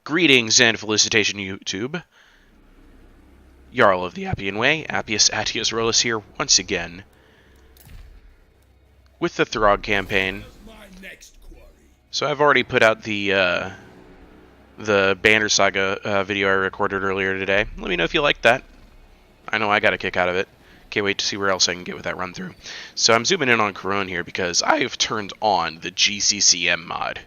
Greetings and felicitation, YouTube. Jarl of the Appian Way, Appius Attius Rolus here once again with the Throg campaign. So I've already put out the Banner Saga video I recorded earlier today. Let me know if you liked that. I know I got a kick out of it. Can't wait to see where else I can get with that run through. So I'm zooming in on Corone here because I have turned on the GCCM mod.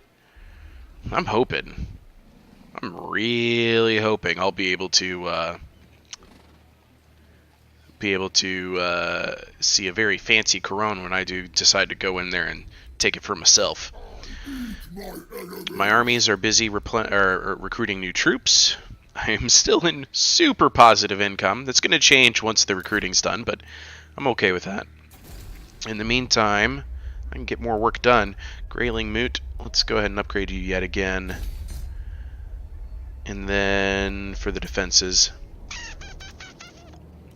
I'm really hoping I'll be able to see a very fancy Corone when I do decide to go in there and take it for myself. My armies are busy recruiting new troops. I am still in super positive income. That's going to change once the recruiting's done, but I'm okay with that. In the meantime, I can get more work done. Grayling Moot, let's go ahead and upgrade you yet again. And then for the defenses,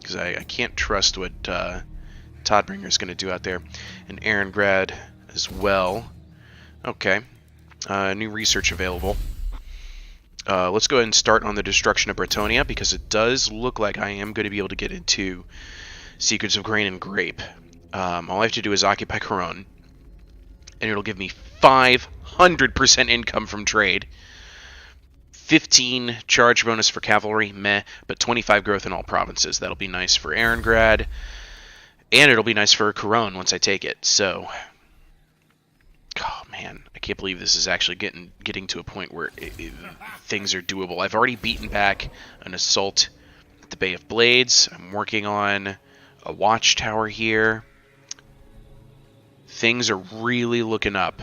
because I can't trust what Toddbringer's going to do out there. And Aarongrad as well. Okay, new research available. Let's go ahead and start on the destruction of Bretonia, because it does look like I am going to be able to get into Secrets of Grain and Grape. All I have to do is occupy Corone, and it'll give me 500% income from trade. 15 charge bonus for cavalry, meh, but 25 growth in all provinces. That'll be nice for Aarongrad, and it'll be nice for Corone once I take it. So, oh man, I can't believe this is actually getting to a point where things are doable. I've already beaten back an assault at the Bay of Blades. I'm working on a watchtower here. Things are really looking up.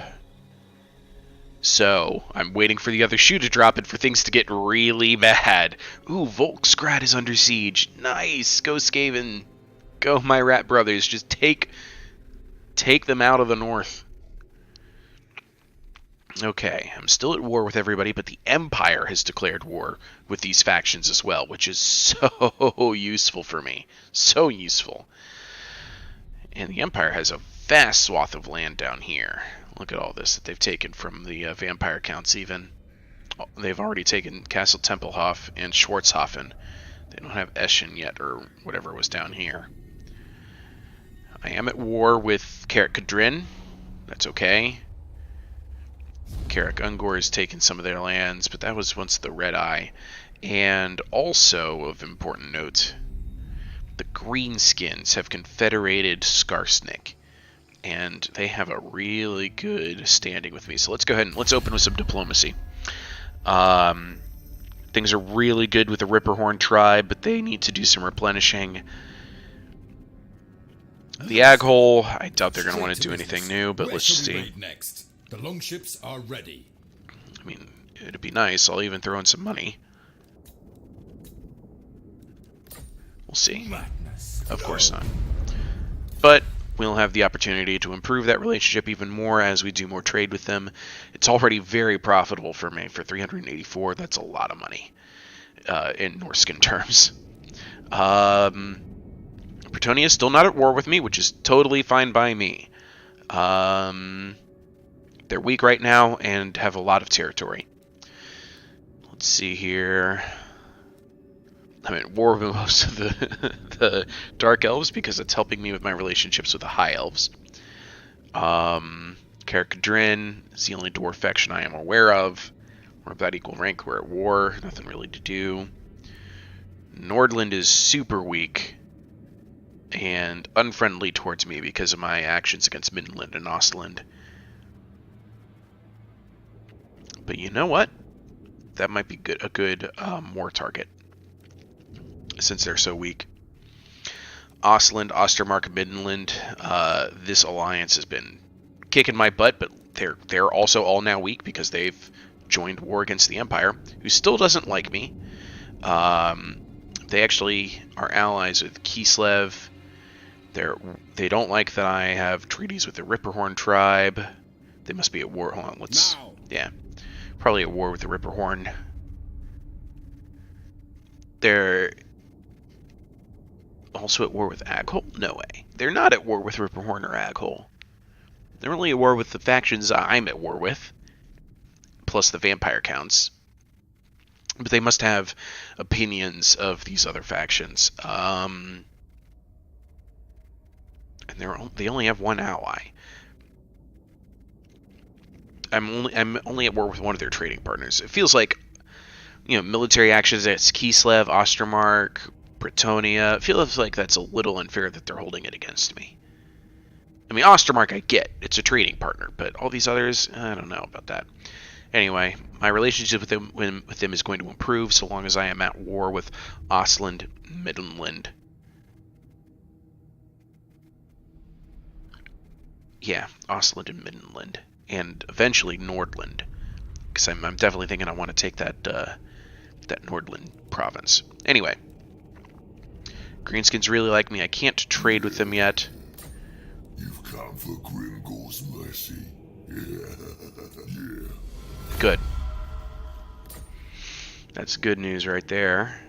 So, I'm waiting for the other shoe to drop and for things to get really bad. Ooh, Volksgrad is under siege. Nice! Go Skaven. Go my rat brothers. Just take them out of the north. Okay, I'm still at war with everybody, but the Empire has declared war with these factions as well, which is so useful for me. So useful. And the Empire has a vast swath of land down here. Look at all this that they've taken from the vampire counts even. They've already taken Castle Tempelhof and Schwarzhofen. They don't have Eschen yet, or whatever was down here. I am at war with Carrick Cadrin. That's okay. Carrick Ungor has taken some of their lands, but that was once the Red Eye. And also of important note, the Greenskins have confederated Skarsnik. And they have a really good standing with me. So let's go ahead and let's open with some diplomacy. Things are really good with the Ripperhorn tribe, but they need to do some replenishing. The Aghole, I doubt they're going to want to do anything new, but let's see. Next? The longships are ready. I mean, it'd be nice. I'll even throw in some money. We'll see. Of course not. But we'll have the opportunity to improve that relationship even more as we do more trade with them. It's already very profitable for me. For 384, that's a lot of money in Norscan terms. Bretonia is still not at war with me, which is totally fine by me. They're weak right now and have a lot of territory. Let's see here. I'm at war with most of the Dark Elves because it's helping me with my relationships with the High Elves. Carrick Cadrin is the only dwarf faction I am aware of. We're about equal rank. We're at war. Nothing really to do. Nordland is super weak and unfriendly towards me because of my actions against Midland and Ostland. But you know what? That might be a good war target, since they're so weak. Ostland, Ostermark, Midland, this alliance has been kicking my butt, but they're also all now weak because they've joined war against the Empire, who still doesn't like me. They actually are allies with Kislev. They don't like that I have treaties with the Ripperhorn tribe. They must be at war. Hold on, let's... Yeah. Probably at war with the Ripperhorn. They're also at war with Aghole? No way. They're not at war with Ripperhorn or Aghole. They're only at war with the factions I'm at war with, plus the vampire counts. But they must have opinions of these other factions. And they only have one ally. I'm only at war with one of their trading partners. It feels like, military actions at Kislev, Ostermark, Bretonia. It feels like that's a little unfair that they're holding it against me. I mean, Ostermark I get. It's a trading partner. But all these others, I don't know about that. Anyway, my relationship with them is going to improve so long as I am at war with Ostland, Midland. Yeah, Ostland and Midland. And eventually Nordland. Because I'm definitely thinking I want to take that Nordland province. Anyway. Greenskins really like me. I can't trade with them yet. You've come for Gringot's mercy. Yeah. Good. That's good news right there.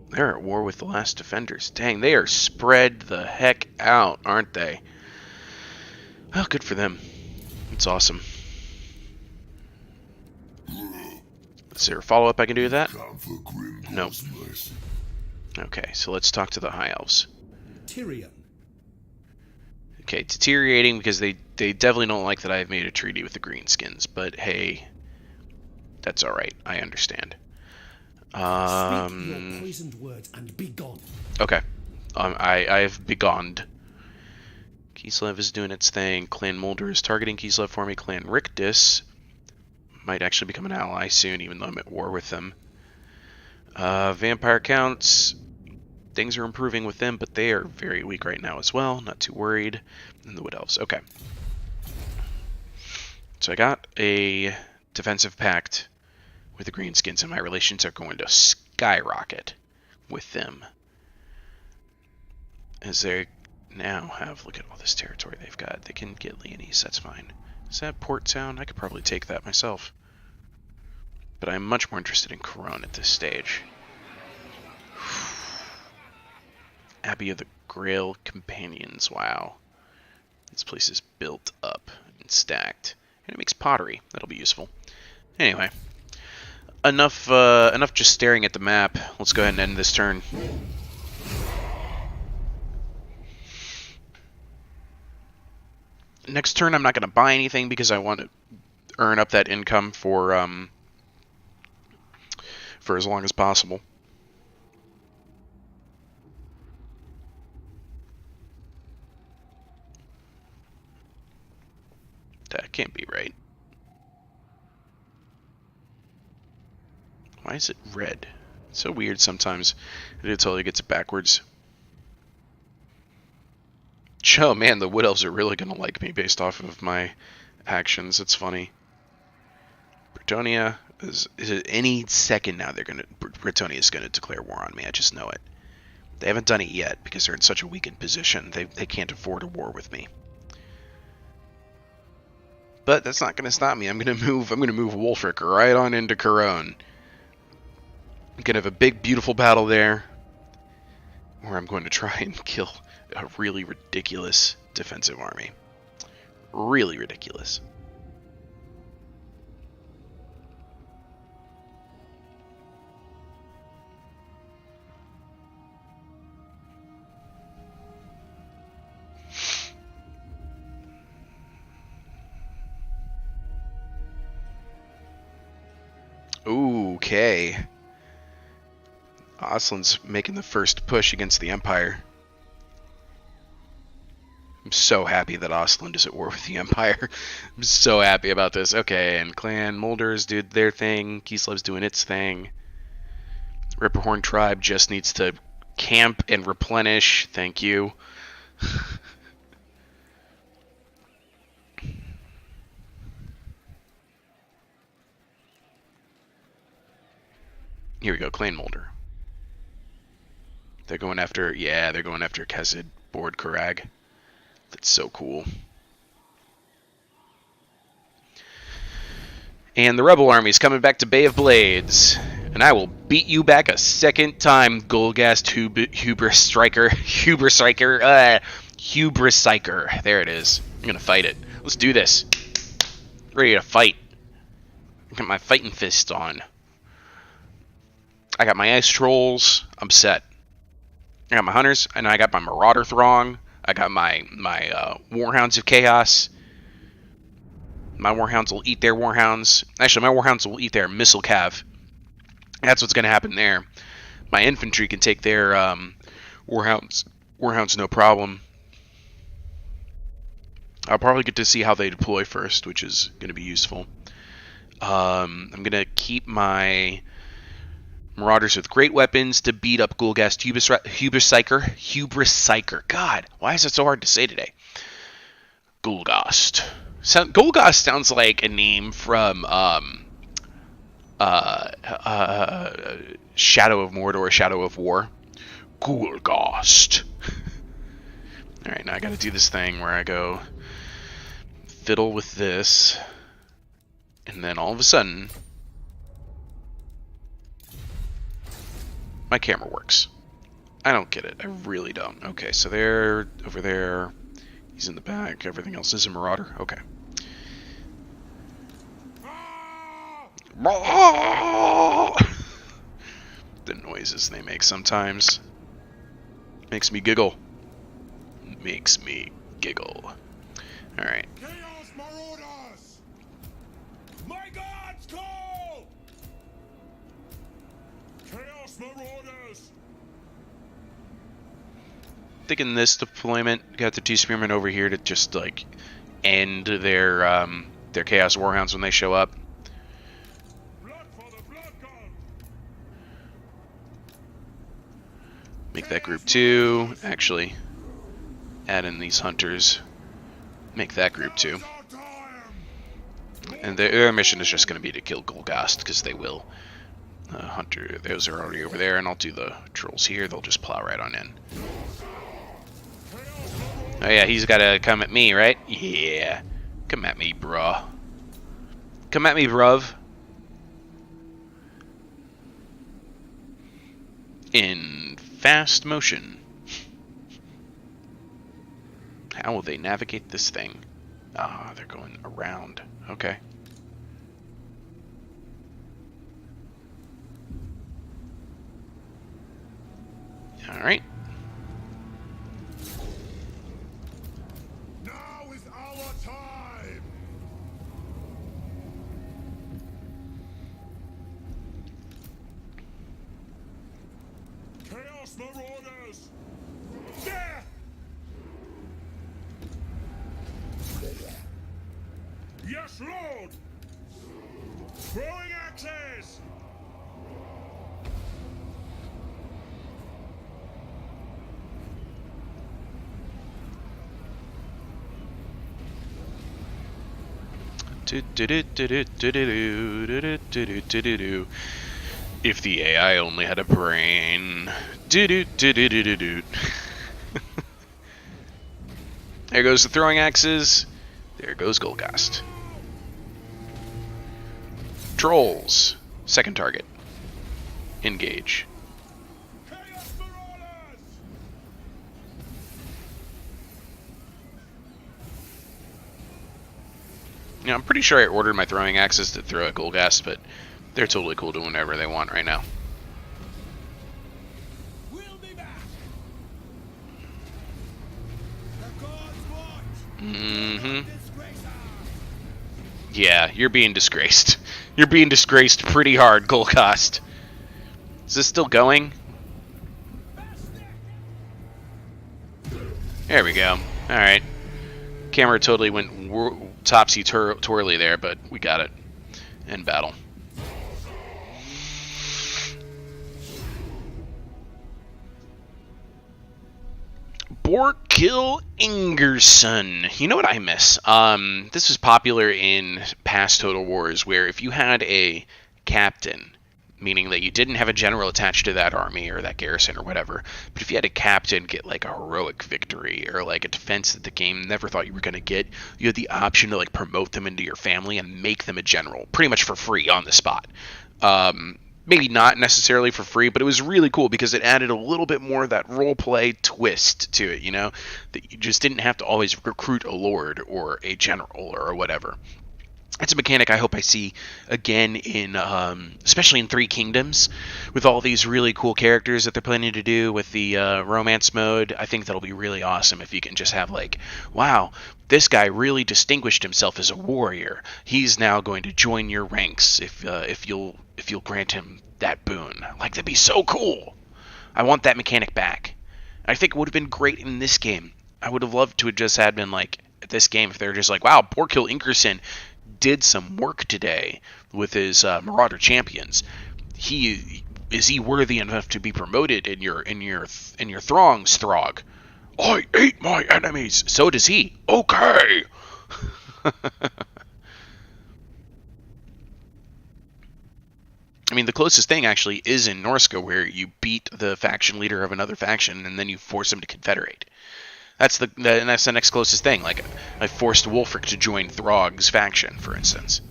They're at war with the last defenders. Dang, they are spread the heck out, aren't they? Well, good for them. It's awesome. Is there a follow-up I can do with that? Nope. Okay, so let's talk to the High Elves. Tyrion. Okay, deteriorating because they definitely don't like that I've made a treaty with the Greenskins, but hey, that's alright. I understand. Speak your poisoned words and be gone. Okay. I've begonned. Kislev is doing its thing. Clan Mulder is targeting Kislev for me. Clan Rictus might actually become an ally soon, even though I'm at war with them. Vampire counts. Things are improving with them, but they are very weak right now as well. Not too worried. And the Wood Elves. Okay. So I got a defensive pact with the Greenskins, and my relations are going to skyrocket with them. As they now have, look at all this territory they've got. They can get Leonese, that's fine. Is that Port Town? I could probably take that myself. But I'm much more interested in Corone at this stage. Abbey of the Grail Companions, wow. This place is built up and stacked. And it makes pottery, that'll be useful. Anyway. Enough just staring at the map. Let's go ahead and end this turn. Next turn I'm not going to buy anything because I want to earn up that income for as long as possible. That can't be right. Why is it red? It's so weird sometimes. It totally gets it backwards. Oh man, the Wood Elves are really going to like me based off of my actions. It's funny. Bretonia is any second now Bretonia is going to declare war on me. I just know it. They haven't done it yet because they're in such a weakened position. They can't afford a war with me. But that's not going to stop me. I'm going to move Wulfric right on into Corone. I'm going to have a big, beautiful battle there, where I'm going to try and kill a really ridiculous defensive army. Really ridiculous. Okay. Ostland's making the first push against the Empire. I'm so happy that Ostland is at war with the Empire. I'm so happy about this. Okay, and Clan Mulder's did their thing. Kislev's doing its thing. Ripperhorn Tribe just needs to camp and replenish. Thank you. Here we go, Clan Mulder. They're going after, yeah, they're going after Khazid Board Karag. That's so cool. And the Rebel Army's coming back to Bay of Blades. And I will beat you back a second time, Golgast Hubris Striker. Hubris Striker. There it is. I'm going to fight it. Let's do this. Ready to fight. Get my fighting fist on. I got my ice trolls. I'm set. I got my hunters, and I got my marauder throng. I got my warhounds of chaos. My warhounds will eat their warhounds. Actually, my warhounds will eat their missile cav. That's what's going to happen there. My infantry can take their warhounds no problem. I'll probably get to see how they deploy first, which is going to be useful. I'm going to keep my marauders with great weapons to beat up Ghoulghast Hubris-Psyker. God, why is it so hard to say today? Ghoulghast. Ghoulghast sounds like a name from Shadow of Mordor, Shadow of War. Ghoulghast. Alright, now I gotta do this thing where I go fiddle with this, and then all of a sudden my camera works. I don't get it. I really don't. Okay, so they're over there. He's in the back. Everything else is a marauder. Okay. The noises they make sometimes makes me giggle. Makes me giggle. Alright. Chaos Marauders! My gods call! Chaos Marauders! Thinking this deployment got the 2 spearmen over here to just like end their Chaos Warhounds when they show up. Blood for the blood god! Make that group 2. Actually, add in these hunters. Make that group 2. And their mission is just going to be to kill Ghoulghast, because they will. Hunter, those are already over there, and I'll do the trolls here. They'll just plow right on in. Oh yeah, he's got to come at me, right? Yeah. Come at me, bruh. Come at me, bruv. In fast motion. How will they navigate this thing? Ah, they're going around. Okay. Alright. Now is our time! Chaos Marauders! There! Yes, Lord! Throwing axes! If the AI only had a brain. There goes the throwing axes. There goes Ghoulghast. Trolls. Second target. Engage. Chaos Marauders! Yeah, I'm pretty sure I ordered my throwing axes to throw at Ghoulghast, but they're totally cool doing whatever they want right now. We'll be back! The gods watch! Mm-hmm. Disgracer! Yeah, you're being disgraced. You're being disgraced pretty hard, Ghoulghast. Is this still going? There we go. Alright. Camera totally went topsy-twirly there, but we got it. End battle. Borkill Ingerson. You know what I miss? This was popular in past Total Wars, where if you had a captain, meaning that you didn't have a general attached to that army or that garrison or whatever, but if you had a captain get like a heroic victory or like a defense that the game never thought you were going to get, you had the option to like promote them into your family and make them a general, pretty much for free on the spot. Maybe not necessarily for free, but it was really cool because it added a little bit more of that role play twist to it, you know, that you just didn't have to always recruit a lord or a general or whatever. It's a mechanic I hope I see again in, especially in Three Kingdoms, with all these really cool characters that they're planning to do with the romance mode. I think that'll be really awesome if you can just have like, wow, this guy really distinguished himself as a warrior. He's now going to join your ranks if you'll grant him that boon. Like, that'd be so cool. I want that mechanic back. I think it would have been great in this game. I would have loved to have just had been like this game if they're just like, wow, Porkill Ingerson did some work today with his Marauder champions. Is he worthy enough to be promoted in your throngs, Throg? I ate my enemies. So does he. Okay. I mean, the closest thing actually is in Norsca, where you beat the faction leader of another faction and then you force him to confederate. That's the next closest thing. Like, I forced Wulfric to join Throg's faction, for instance.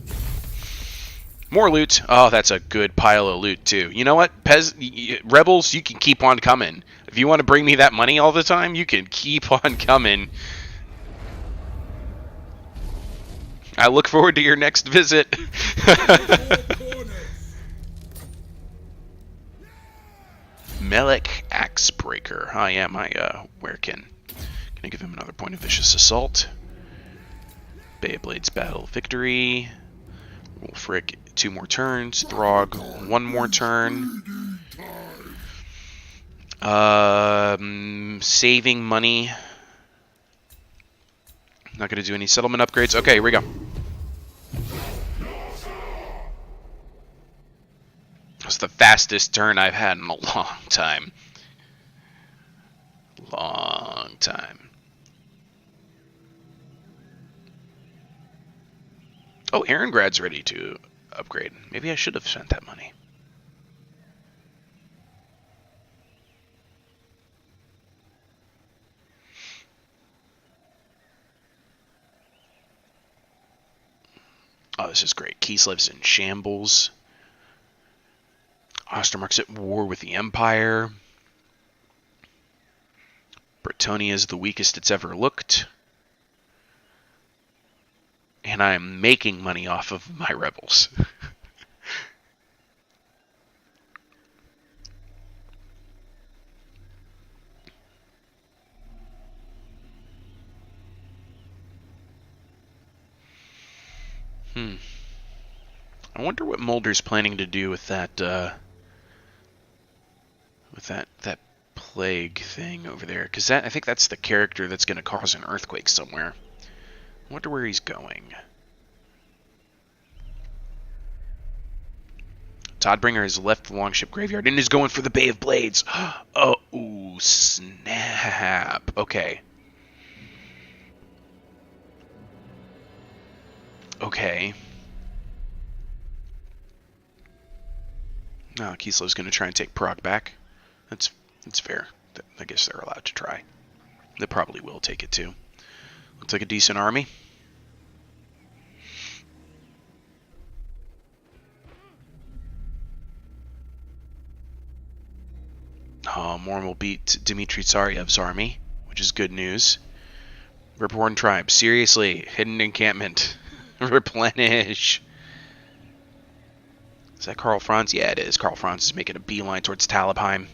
More loot. Oh, that's a good pile of loot, too. You know what? Rebels, you can keep on coming. If you want to bring me that money all the time, you can keep on coming. I look forward to your next visit. Melek Axebreaker. Oh, yeah, my Werekin. Gonna give him another point of vicious assault. Beyblade's battle victory. Wulfric 2 more turns. Throg 1 more turn. Saving money. Not gonna do any settlement upgrades. Okay, here we go. That's the fastest turn I've had in a long time. Long time. Oh, Erengrad's ready to upgrade. Maybe I should have spent that money. Oh, this is great. Kislev's in shambles. Ostermark's at war with the Empire. Bretonia's the weakest it's ever looked. And I'm making money off of my rebels. I wonder what Mulder's planning to do with that plague thing over there, because I think that's the character that's going to cause an earthquake somewhere. I wonder where he's going. Toddbringer has left the Longship Graveyard and is going for the Bay of Blades. Oh, ooh, snap. Okay. Okay. No, Kislev's going to try and take Prague back. That's fair. I guess they're allowed to try. They probably will take it too. Looks like a decent army. Oh, Morn will beat Dmitry Tsaryev's army, which is good news. Ripborn Tribe, seriously, hidden encampment. Replenish. Is that Karl Franz? Yeah, it is. Karl Franz is making a beeline towards Talabheim.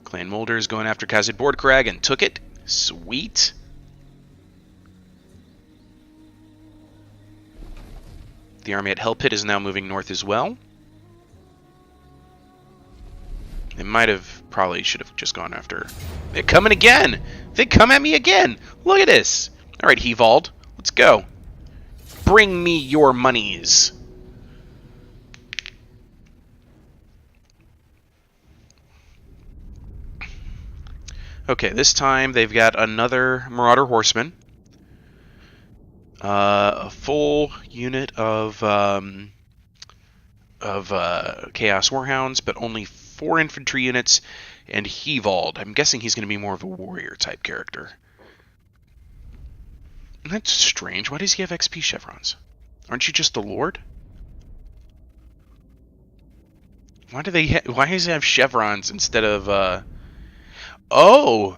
Clan Mulder is going after Khazad Bordkrag and took it. Sweet. The army at Hell Pit is now moving north as well. They might have, probably should have just gone after. They're coming again! They come at me again! Look at this! Alright, Hevald, let's go. Bring me your monies. Okay, this time they've got another Marauder Horseman. A full unit of Chaos Warhounds, but only 4 infantry units, and Hevald. I'm guessing he's going to be more of a warrior type character. That's strange. Why does he have XP chevrons? Aren't you just the Lord? Why does he have chevrons instead of Oh,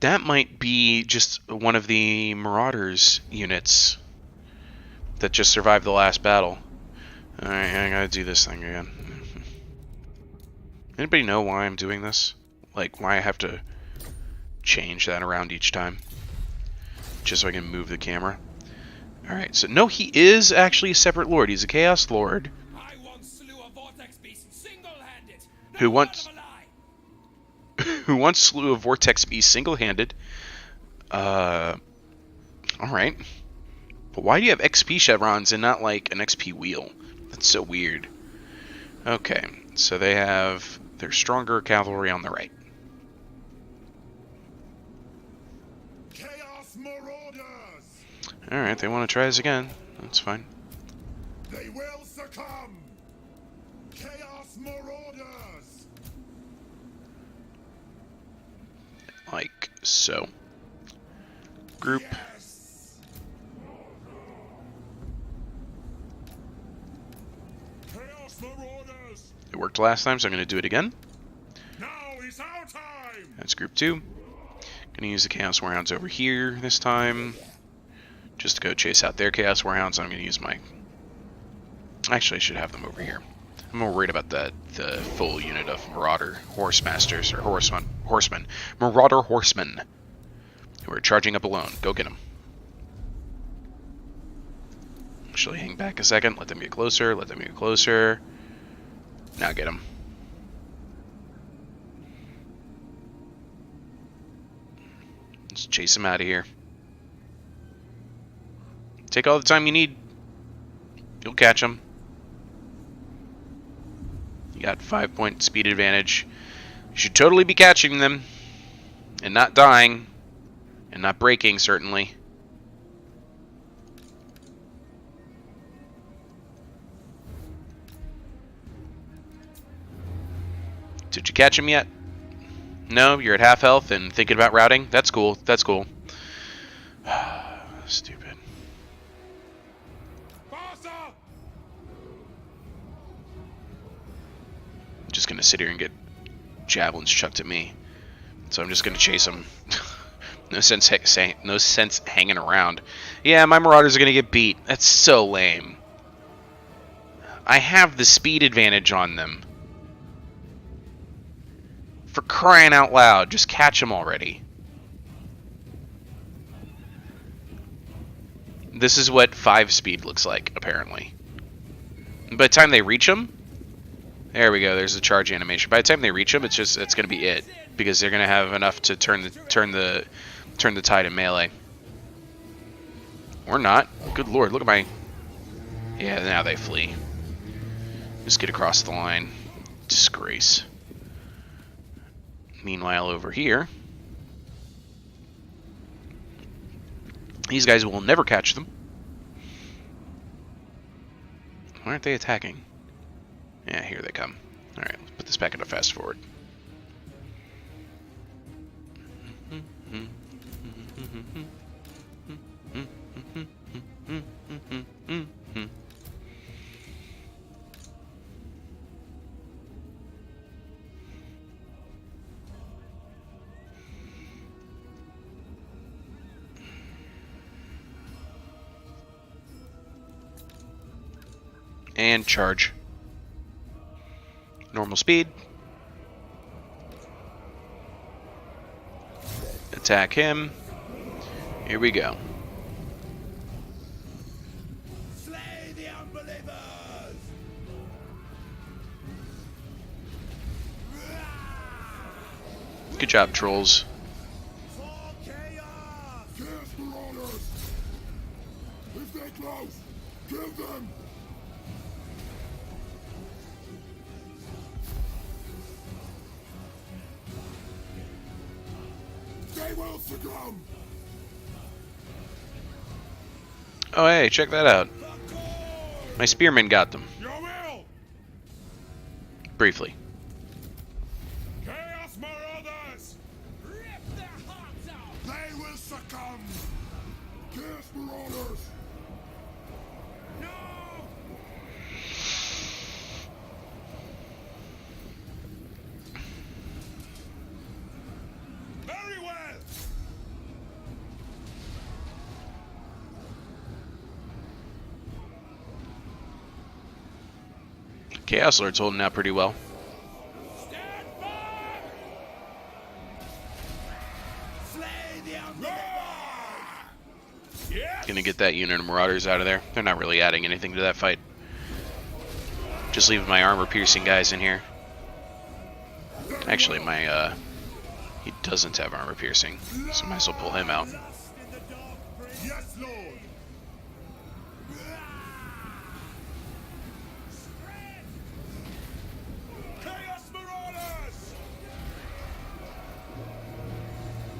That might be just one of the Marauders units that just survived the last battle. Alright, I gotta do this thing again. Anybody know why I'm doing this? Like, why I have to change that around each time? Just so I can move the camera. Alright, so no, he is actually a separate lord. He's a Chaos Lord. I once slew a vortex beast single-handed. Who once slew a vortex beast single-handed. Alright. But why do you have XP chevrons and not, like, an XP wheel? That's so weird. Okay, so they have their stronger cavalry on the right. Chaos Marauders! Alright, they want to try this again. That's fine. They will succumb! Chaos Marauders! Like so. Group. Yes! Chaos Marauders! It worked last time, so I'm going to do it again. Now is our time! That's group 2. Gonna use the Chaos Warhounds over here this time. Just to go chase out their Chaos Warhounds. I'm gonna use my... Actually, I should have them over here. I'm more worried about the full unit of Marauder Horsemasters, or Horsemen. Marauder Horsemen. Who are charging up alone. Go get them. Actually, hang back a second. Let them get closer. Let them get closer. Now get them. Let's chase him out of here. Take all the time you need. You'll catch him. You got 5-point speed advantage. You should totally be catching them. And not dying. And not breaking, certainly. Did you catch him yet? No, you're at half health and thinking about routing? That's cool. That's cool. Stupid. I'm just gonna sit here and get javelins chucked at me. So I'm just gonna chase them. No sense hanging around. Yeah, my Marauders are gonna get beat. That's so lame. I have the speed advantage on them. For crying out loud, just catch them already. This is what 5 speed looks like, apparently. By the time they reach them, there we go. There's a charge animation. By the time they reach them, it's gonna be it, because they're gonna have enough to turn the tide in melee. Or not. Good lord, look at my. Yeah, now they flee. Just get across the line. Disgrace. Meanwhile, over here, these guys will never catch them. Why aren't they attacking? Yeah, here they come. Alright, let's put this back into fast forward. And charge. Normal speed. Attack him. Here we go. Slay the unbelievers! Good job, trolls. For chaos! Chaos Marauders! If they're close, kill them! They will succumb! Oh, hey, check that out. My spearmen got them. Your will! Briefly. Chaos Marauders! Rip their hearts out. They will succumb! Chaos Marauders! No. Very well! Chaos Lord's holding out pretty well. Stand back! Slay the undead! Yes! Gonna get that unit of Marauders out of there. They're not really adding anything to that fight. Just leaving my armor-piercing guys in here. Actually, my, he doesn't have armor-piercing, so might as well pull him out. Yes, Lord. Chaos Marauders!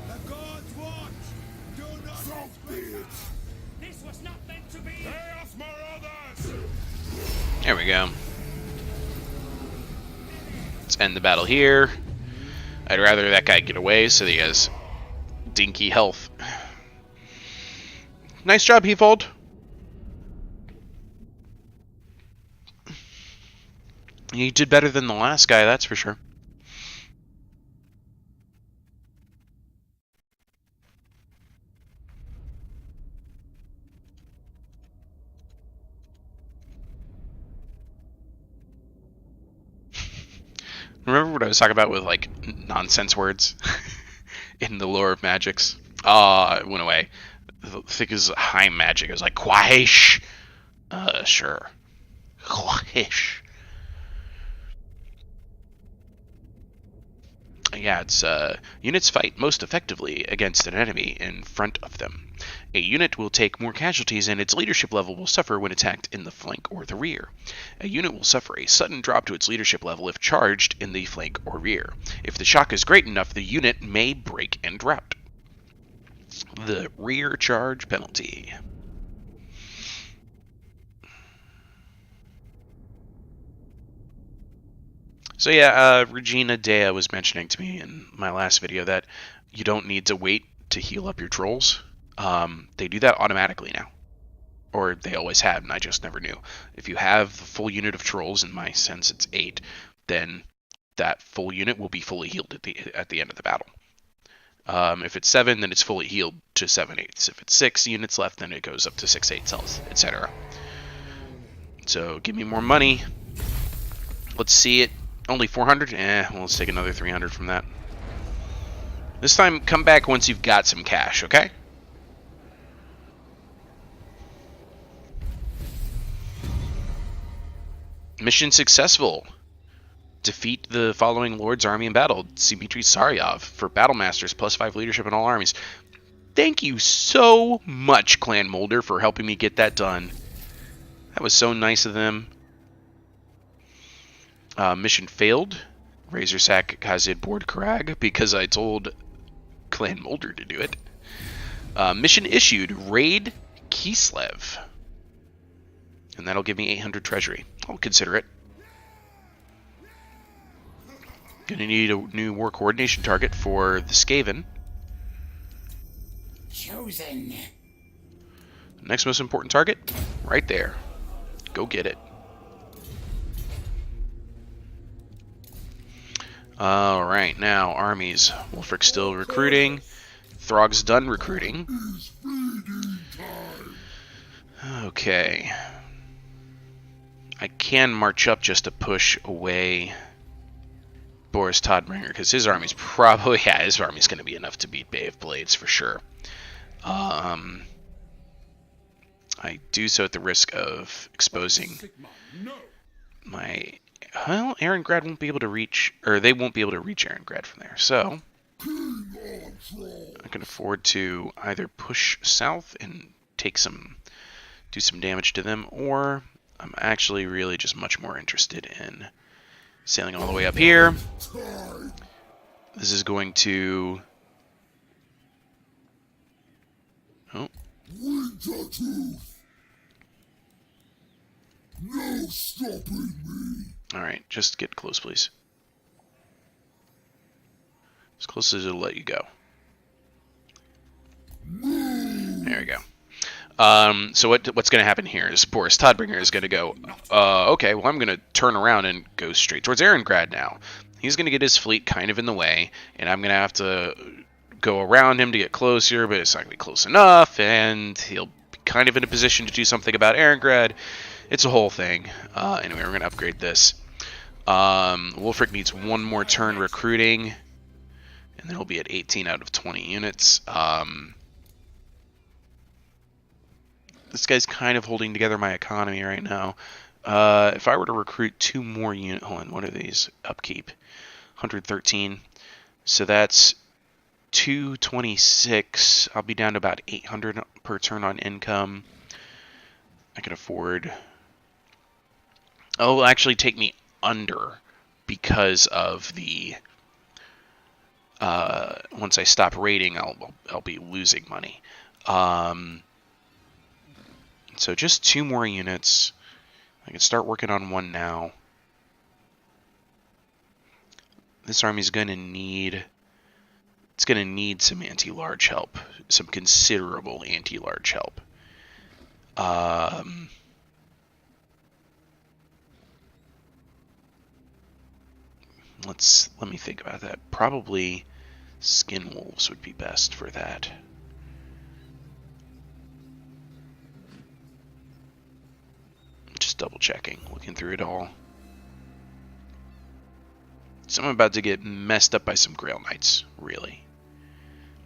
The gods watch! Do not So be it. This was not meant to be! Chaos Marauders! There we go. Let's end the battle here. I'd rather that guy get away so that he has dinky health. Nice job, Heafold. You did better than the last guy, that's for sure. Remember what I was talking about with, like, nonsense words in the lore of magics? It went away. I think it was high magic. It was like, Quaish. Sure. Quaish. Yeah, it's, units fight most effectively against an enemy in front of them. A unit will take more casualties and its leadership level will suffer when attacked in the flank or the rear. A unit will suffer a sudden drop to its leadership level if charged in the flank or rear. If the shock is great enough, the unit may break and rout. The rear charge penalty. So yeah, Regina Dea was mentioning to me in my last video that you don't need to wait to heal up your trolls. They do that automatically now. Or they always have, and I just never knew. If you have the full unit of trolls, in my sense it's 8, then that full unit will be fully healed at the end of the battle. If it's 7, then it's fully healed to 7/8. If it's 6 units left, then it goes up to 6/8 cells, etc. So give me more money. Let's see it. Only 400? Well, let's take another 300 from that. This time, come back once you've got some cash, okay? Mission successful. Defeat the following Lord's army in battle. Dmitry Saryov for Battle Masters, +5 leadership in all armies. Thank you so much, Clan Molder, for helping me get that done. That was so nice of them. Mission failed. Razorsack Kazid Board Karag because I told Clan Molder to do it. Mission issued. Raid Kislev. And that'll give me 800 treasury. I'll consider it. Gonna need a new war coordination target for the Skaven. Chosen. Next most important target, right there. Go get it. Alright, now armies. Wolfric's still recruiting. Throg's done recruiting. Okay. I can march up just to push away Boris Todbringer, because his army's probably, yeah, his army's going to be enough to beat Bay of Blades for sure. I do so at the risk of exposing my... Well, Aarongrad won't be able to reach, or they won't be able to reach Aarongrad from there, so I can afford to either push south and take some, do some damage to them, or I'm actually really just much more interested in sailing all the way up here. This is going to... Oh. No stopping me. Alright, just get close, please. As close as it'll let you go. There we go. So what's going to happen here is Boris Todbringer is going to go, okay, well, I'm going to turn around and go straight towards Aarongrad now. He's going to get his fleet kind of in the way, and I'm going to have to go around him to get closer, but it's not going to be close enough, and he'll be kind of in a position to do something about Aarongrad, It's a whole thing. Anyway, we're going to upgrade this. Wolfric needs one more turn recruiting, and then he'll be at 18 out of 20 units. This guy's kind of holding together my economy right now. If I were to recruit 2 more units... Hold on, what are these? Upkeep. 113. So that's 226. I'll be down to about 800 per turn on income. I can afford... Oh, it'll actually take me under because of the... once I stop raiding, I'll be losing money. So just 2 more units. I can start working on one now. This army's going to need... It's going to need some anti-large help. Some considerable anti-large help. Let me think about that. Probably skin wolves would be best for that. Just double checking, looking through it all. So I'm about to get messed up by some Grail Knights, really.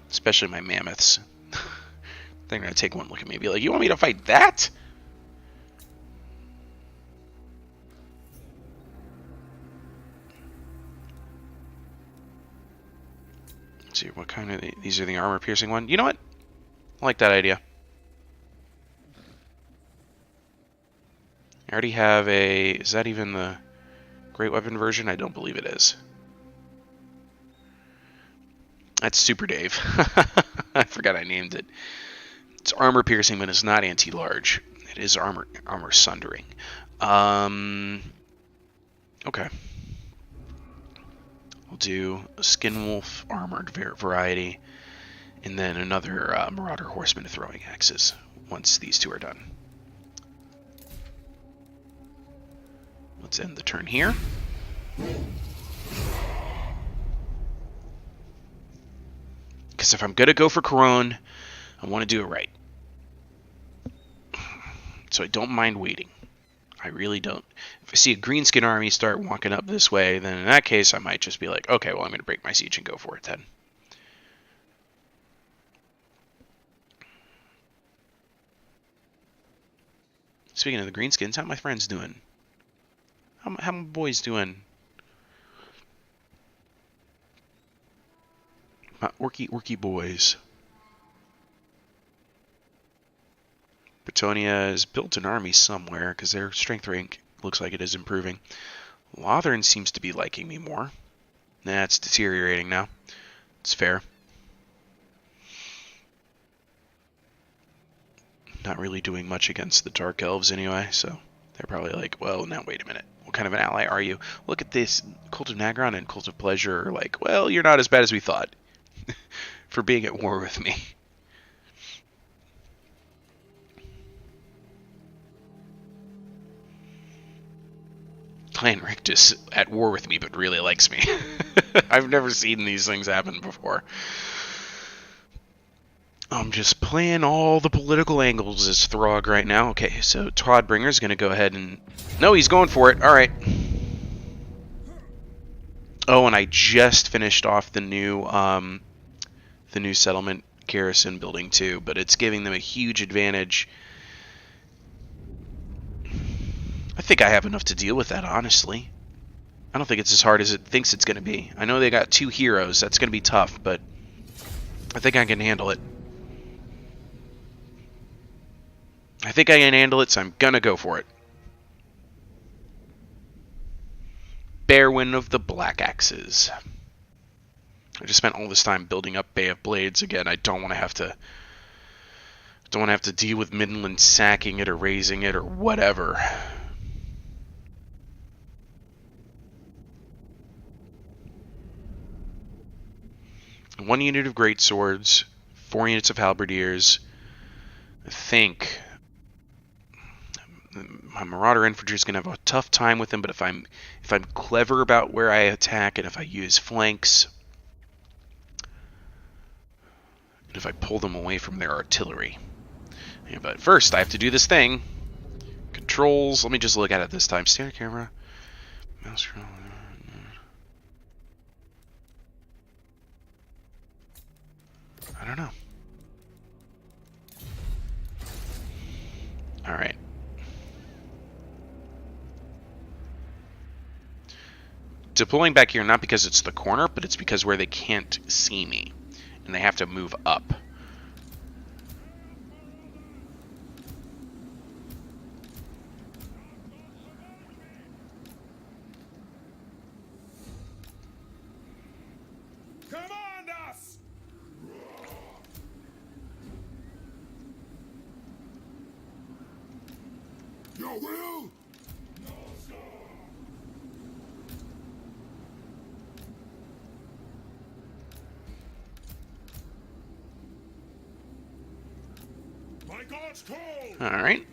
Especially my mammoths. They're going to take one look at me and be like, you want me to fight that? Let's see, what kind of... These are the armor-piercing one. You know what? I like that idea. I already have a... Is that even the Great Weapon version? I don't believe it is. That's Super Dave. I forgot I named it. It's armor piercing, but it's not anti-large. It is armor sundering. Okay. We'll do a Skin Wolf armored variety, and then another Marauder Horseman throwing axes once these 2 are done. Let's end the turn here. Because if I'm going to go for Couronne, I want to do it right. So I don't mind waiting. I really don't. If I see a greenskin army start walking up this way, then in that case I might just be like, okay, well I'm going to break my siege and go for it then. Speaking of the greenskins, how are my friends doing? How my boys doing? My orky boys. Bretonia has built an army somewhere because their strength rank looks like it is improving. Lothern seems to be liking me more. Nah, it's deteriorating now. It's fair. Not really doing much against the Dark Elves anyway, so they're probably like, well, now wait a minute. What kind of an ally are you? Look at this. Cult of Nagron and Cult of Pleasure are like, well, you're not as bad as we thought for being at war with me. Clan Rictus at war with me, but really likes me. I've never seen these things happen before. I'm just playing all the political angles as Throg right now. Okay, so Trodbringer's going to go ahead and... No, he's going for it. All right. Oh, and I just finished off the new settlement garrison building too, but it's giving them a huge advantage. I think I have enough to deal with that, honestly. I don't think it's as hard as it thinks it's going to be. I know they got 2 heroes. That's going to be tough, but I think I can handle it. I think I can handle it, so I'm going to go for it. Bearwin of the Black Axes. I just spent all this time building up Bay of Blades again. I don't want to have to deal with Midland sacking it or raising it or whatever. One unit of great swords, 4 units of halberdiers. I think my Marauder infantry is going to have a tough time with them, but if I'm clever about where I attack and if I use flanks, and if I pull them away from their artillery. Yeah, but first I have to do this thing. Trolls. Let me just look at it this time. Standard camera. Mouse scroll. I don't know. Alright. Deploying back here not because it's the corner, but it's because where they can't see me. And they have to move up. Command us! Your will? My God's call! Alright.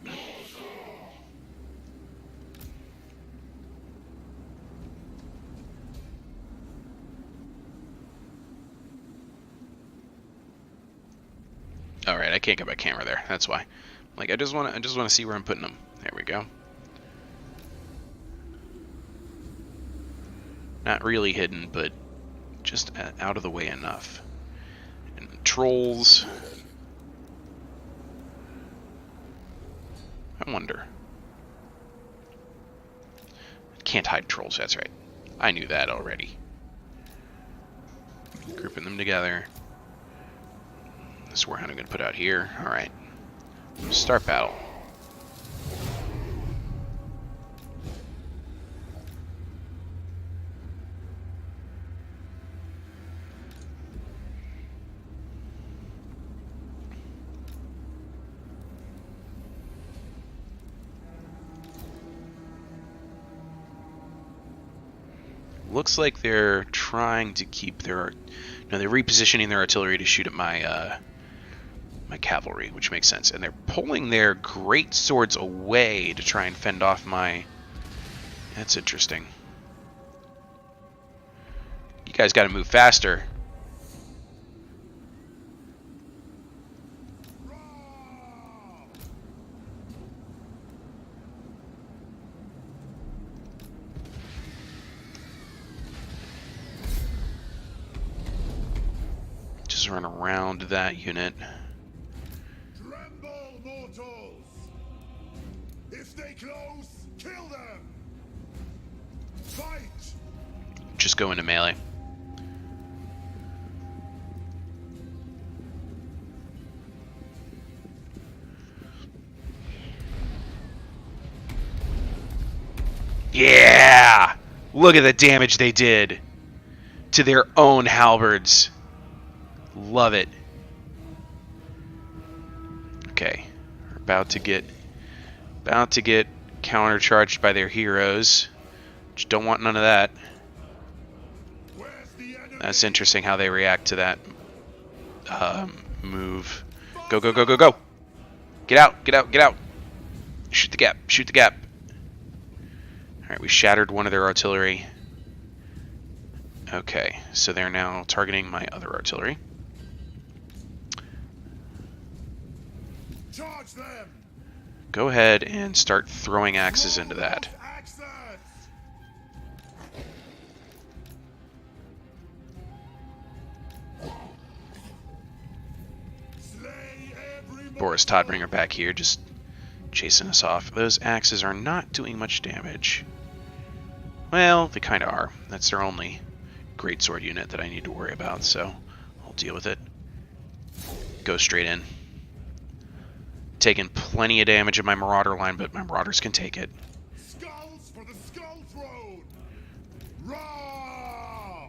Alright, I can't get my camera there. That's why. Like I just want to see where I'm putting them. There we go. Not really hidden, but just out of the way enough. And trolls. I wonder. Can't hide trolls, that's right. I knew that already. Grouping them together. This is where I'm going to put out here. Alright. Start battle. Looks like they're trying to keep their... No, they're repositioning their artillery to shoot at my my cavalry, which makes sense. And they're pulling their great swords away to try and fend off my... That's interesting. You guys got to move faster. Just run around that unit. Tremble, mortals! If they close, kill them! Fight! Just go into melee. Yeah! Look at the damage they did to their own halberds. Love it. Okay, we're about to get countercharged by their heroes. Just don't want none of that. Where's the enemy? That's interesting how they react to that move. Go, go, go, go, go! Get out, get out, get out! Shoot the gap, shoot the gap. Alright, we shattered one of their artillery. Okay, so they're now targeting my other artillery. Charge them! Go ahead and start throwing axes into that. Axes! Slay every Boris Todbringer back here just chasing us off. Those axes are not doing much damage. Well, they kind of are. That's their only greatsword unit that I need to worry about, so I'll deal with it. Go straight in. Taking plenty of damage in my Marauder line, but my Marauders can take it. Skulls for the Skull Throne! Raw!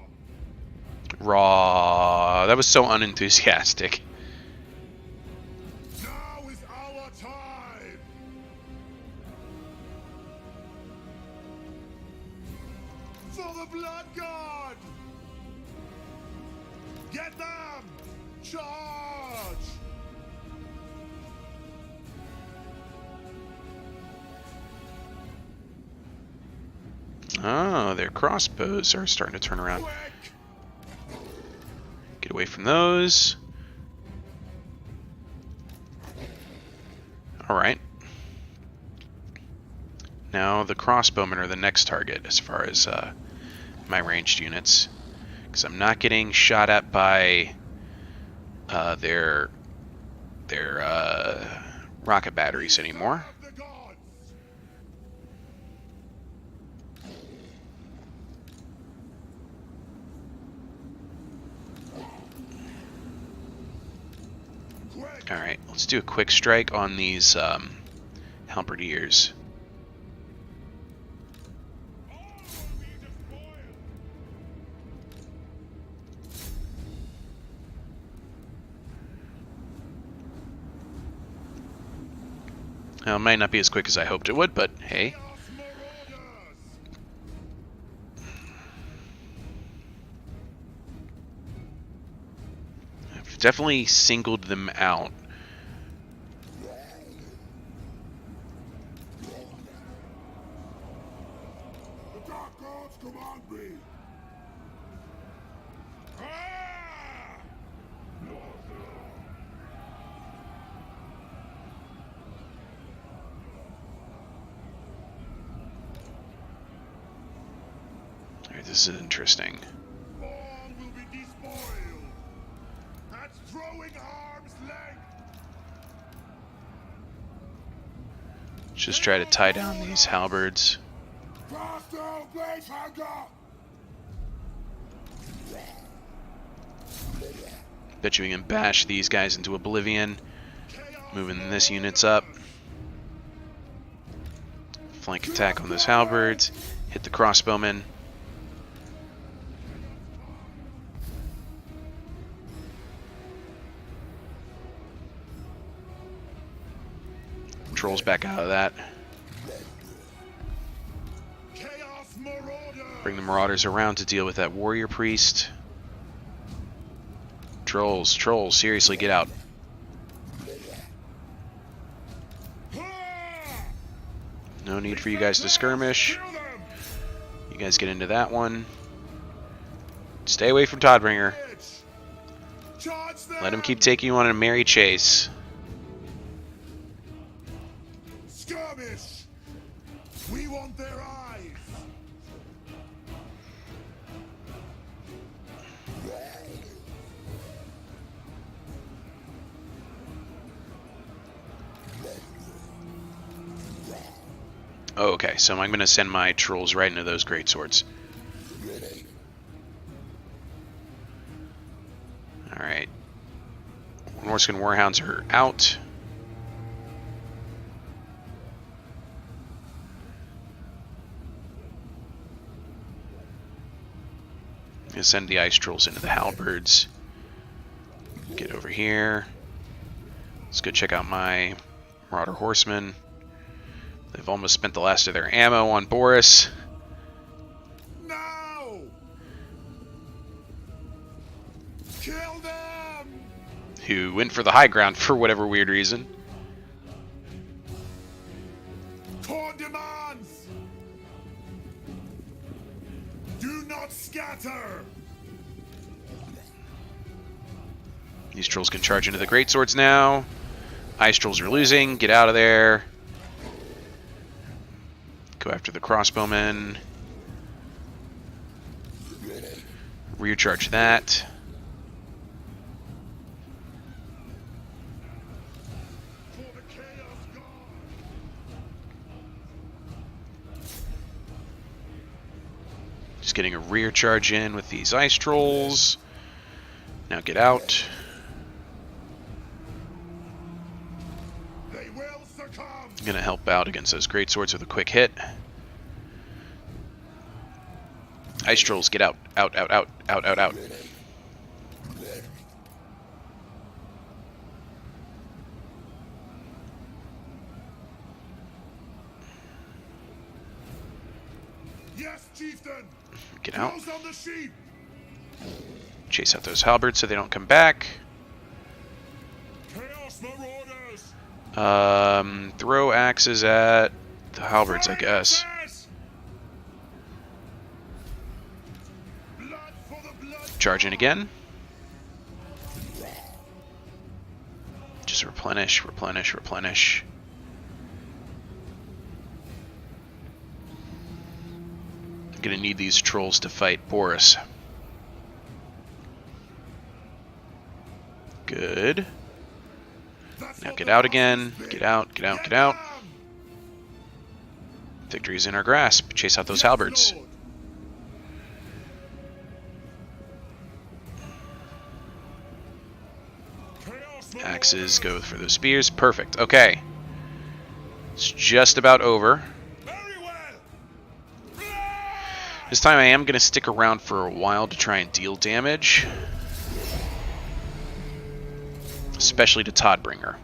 Raw. That was so unenthusiastic. Now is our time! For the Blood God! Get them! Charge! Oh, their crossbows are starting to turn around. Quick! Get away from those. Alright. Now the crossbowmen are the next target as far as my ranged units, because I'm not getting shot at by their rocket batteries anymore. The gods! Quick! Alright, let's do a quick strike on these halberdiers. All will be despoiled! Now, it might not be as quick as I hoped it would, but hey. Chaos Marauders! I've definitely singled them out. The dark gods command me. Ah! Alright, this is interesting. All will be despoiled! At throwing arm's length! Just try to tie down these halberds. Cast down blaze hunger. Bet you we can bash these guys into oblivion. Moving this units up. Flank attack on those halberds. Hit the crossbowmen. Trolls back out of that. Chaos Marauder! Bring the marauders around to deal with that warrior priest. Trolls, seriously, get out. Ah! No need for you guys to skirmish. Kill them! You guys get into that one. Stay away from Toddbringer. Bitch! Charge them! Let him keep taking you on a merry chase. Skirmish! We want their eyes! Oh, okay, so I'm going to send my trolls right into those greatswords. Alright. Norscan Warhounds are out. Gonna send the ice trolls into the halberds. Get over here. Let's go check out my Marauder Horsemen. They've almost spent the last of their ammo on Boris. Now! Kill them! Who went for the high ground for whatever weird reason. Corn demands! Do not scatter! These trolls can charge into the greatswords now. Ice trolls are losing. Get out of there. Go after the crossbowmen. Rear charge that. For the Chaos God! Just getting a rear charge in with these ice trolls. Now get out. They will succumb! I'm gonna help out against those greatswords with a quick hit. Ice trolls, get out. Out, out, out, out, out, out. Yes, chieftain! Get out. Close on the sheep! Chase out those halberds so they don't come back. Chaos Marauders! Throw axes at the halberds, I guess. Blood for the blood! Charge in again. Just replenish, replenish, replenish. Gonna need these trolls to fight Boris. Good. Now get out again. Get out, get out, get out. Victory's in our grasp. Chase out those halberds. Axes, go for those spears. Perfect. Okay. It's just about over. This time I am going to stick around for a while to try and deal damage. Especially to Toddbringer.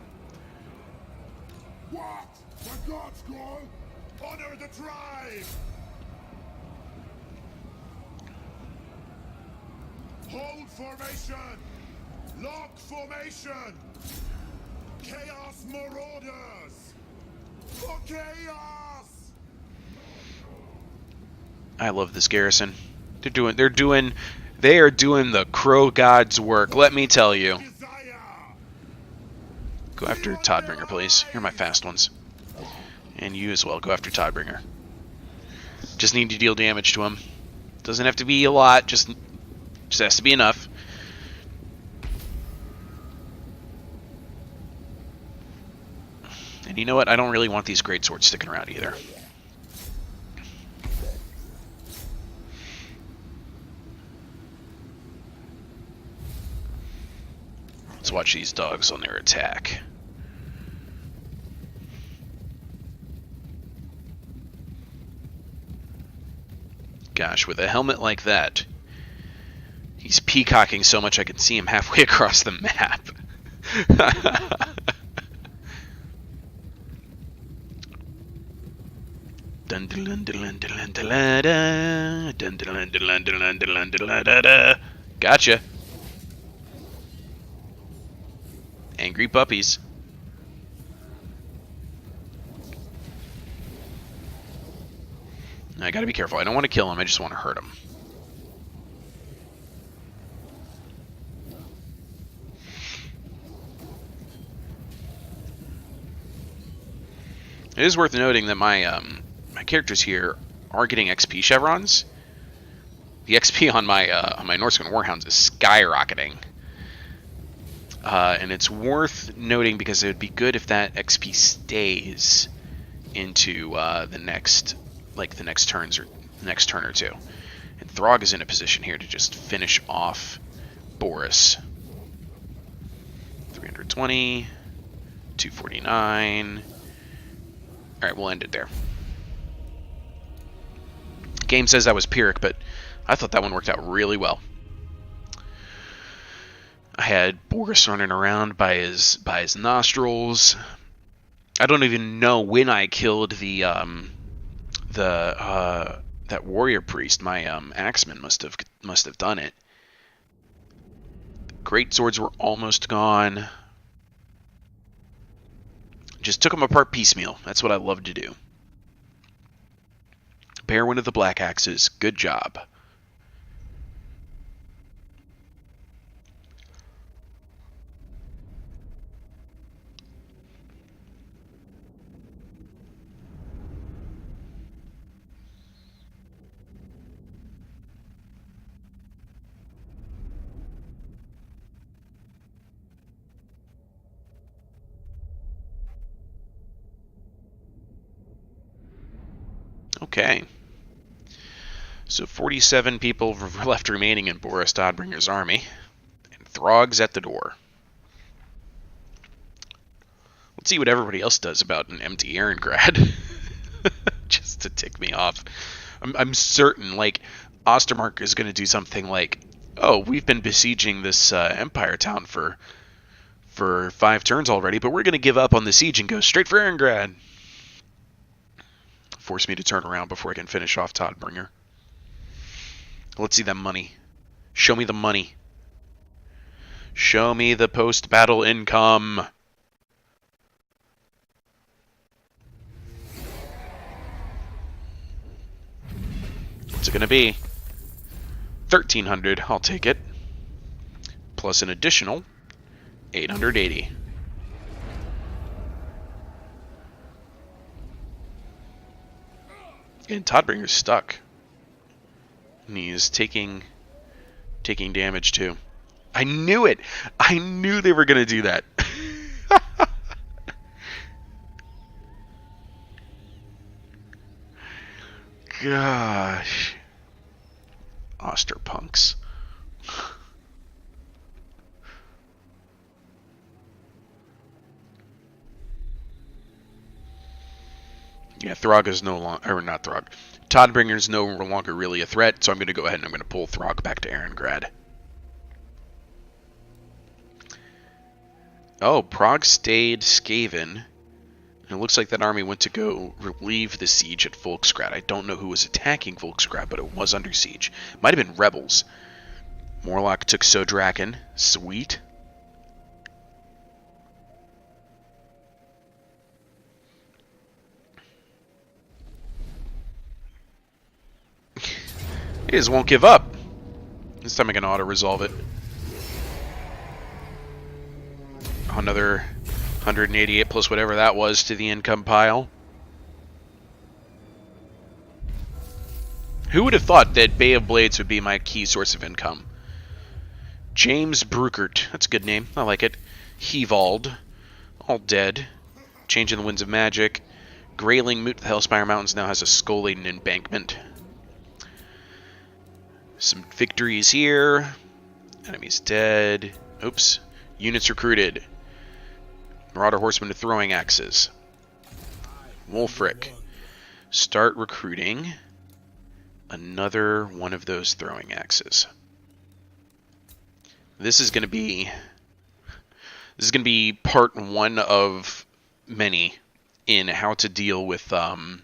What? The gods call? Honor the tribe! Hold formation! Lock formation! Chaos Marauders! For chaos! I love this garrison. They are doing the Crow God's work, let me tell you. Go after Toddbringer, please. You're my fast ones. And you as well. Go after Toddbringer. Just need to deal damage to him. Doesn't have to be a lot, just has to be enough. And you know what? I don't really want these greatswords sticking around either. Let's watch these dogs on their attack. Gosh, with a helmet like that, he's peacocking so much I can see him halfway across the map. Gotcha. Angry puppies. I gotta be careful. I don't want to kill him, I just want to hurt him. It is worth noting that my characters here are getting XP chevrons. The XP on my Norsca Warhounds is skyrocketing. And it's worth noting because it would be good if that XP stays into the next turns or the next turn or two. And Throg is in a position here to just finish off Boris. 320, 249. All right, we'll end it there. Game says that was Pyrrhic, but I thought that one worked out really well. I had Boris running around by his nostrils. I don't even know when I killed that warrior priest. My axeman must have done it. Great swords were almost gone. Just took them apart piecemeal. That's what I love to do. Bear one of the black axes. Good job. Okay. So 47 people left remaining in Boris Toddbringer's army. And Throg's at the door. Let's see what everybody else does about an empty Eringrad. Just to tick me off. I'm certain, like, Ostermark is going to do something like, oh, we've been besieging this Empire town for 5 turns already, but we're going to give up on the siege and go straight for Eringrad. Force me to turn around before I can finish off Toddbringer. Let's see that money. Show me the money. Show me the post-battle income. What's it going to be? 1,300. I'll take it. Plus an additional 880. And Toddbringer's stuck. And he is taking damage too. I knew it! I knew they were going to do that. Gosh. Osterpunks. Yeah, Throg is no longer, or not Throg. Toddbringer is no longer really a threat, so I'm going to go ahead and I'm going to pull Throg back to Erengrad. Oh, Prague stayed Skaven. And it looks like that army went to go relieve the siege at Volksgrad. I don't know who was attacking Volksgrad, but it was under siege. Might have been rebels. Morlock took Sodraken. Sweet. They just won't give up. This time I can auto-resolve it. Another 188 plus whatever that was to the income pile. Who would have thought that Bay of Blades would be my key source of income? James Bruckert. That's a good name. I like it. Hevald. All dead. Changing the Winds of Magic. Grayling Moot, the Hellspire Mountains, now has a Skull-laden embankment. Some victories here. Enemies dead. Oops. Units recruited. Marauder Horsemen to throwing axes. Wolfric. Start recruiting another one of those throwing axes. This is going to be part one of many in how to deal with Grail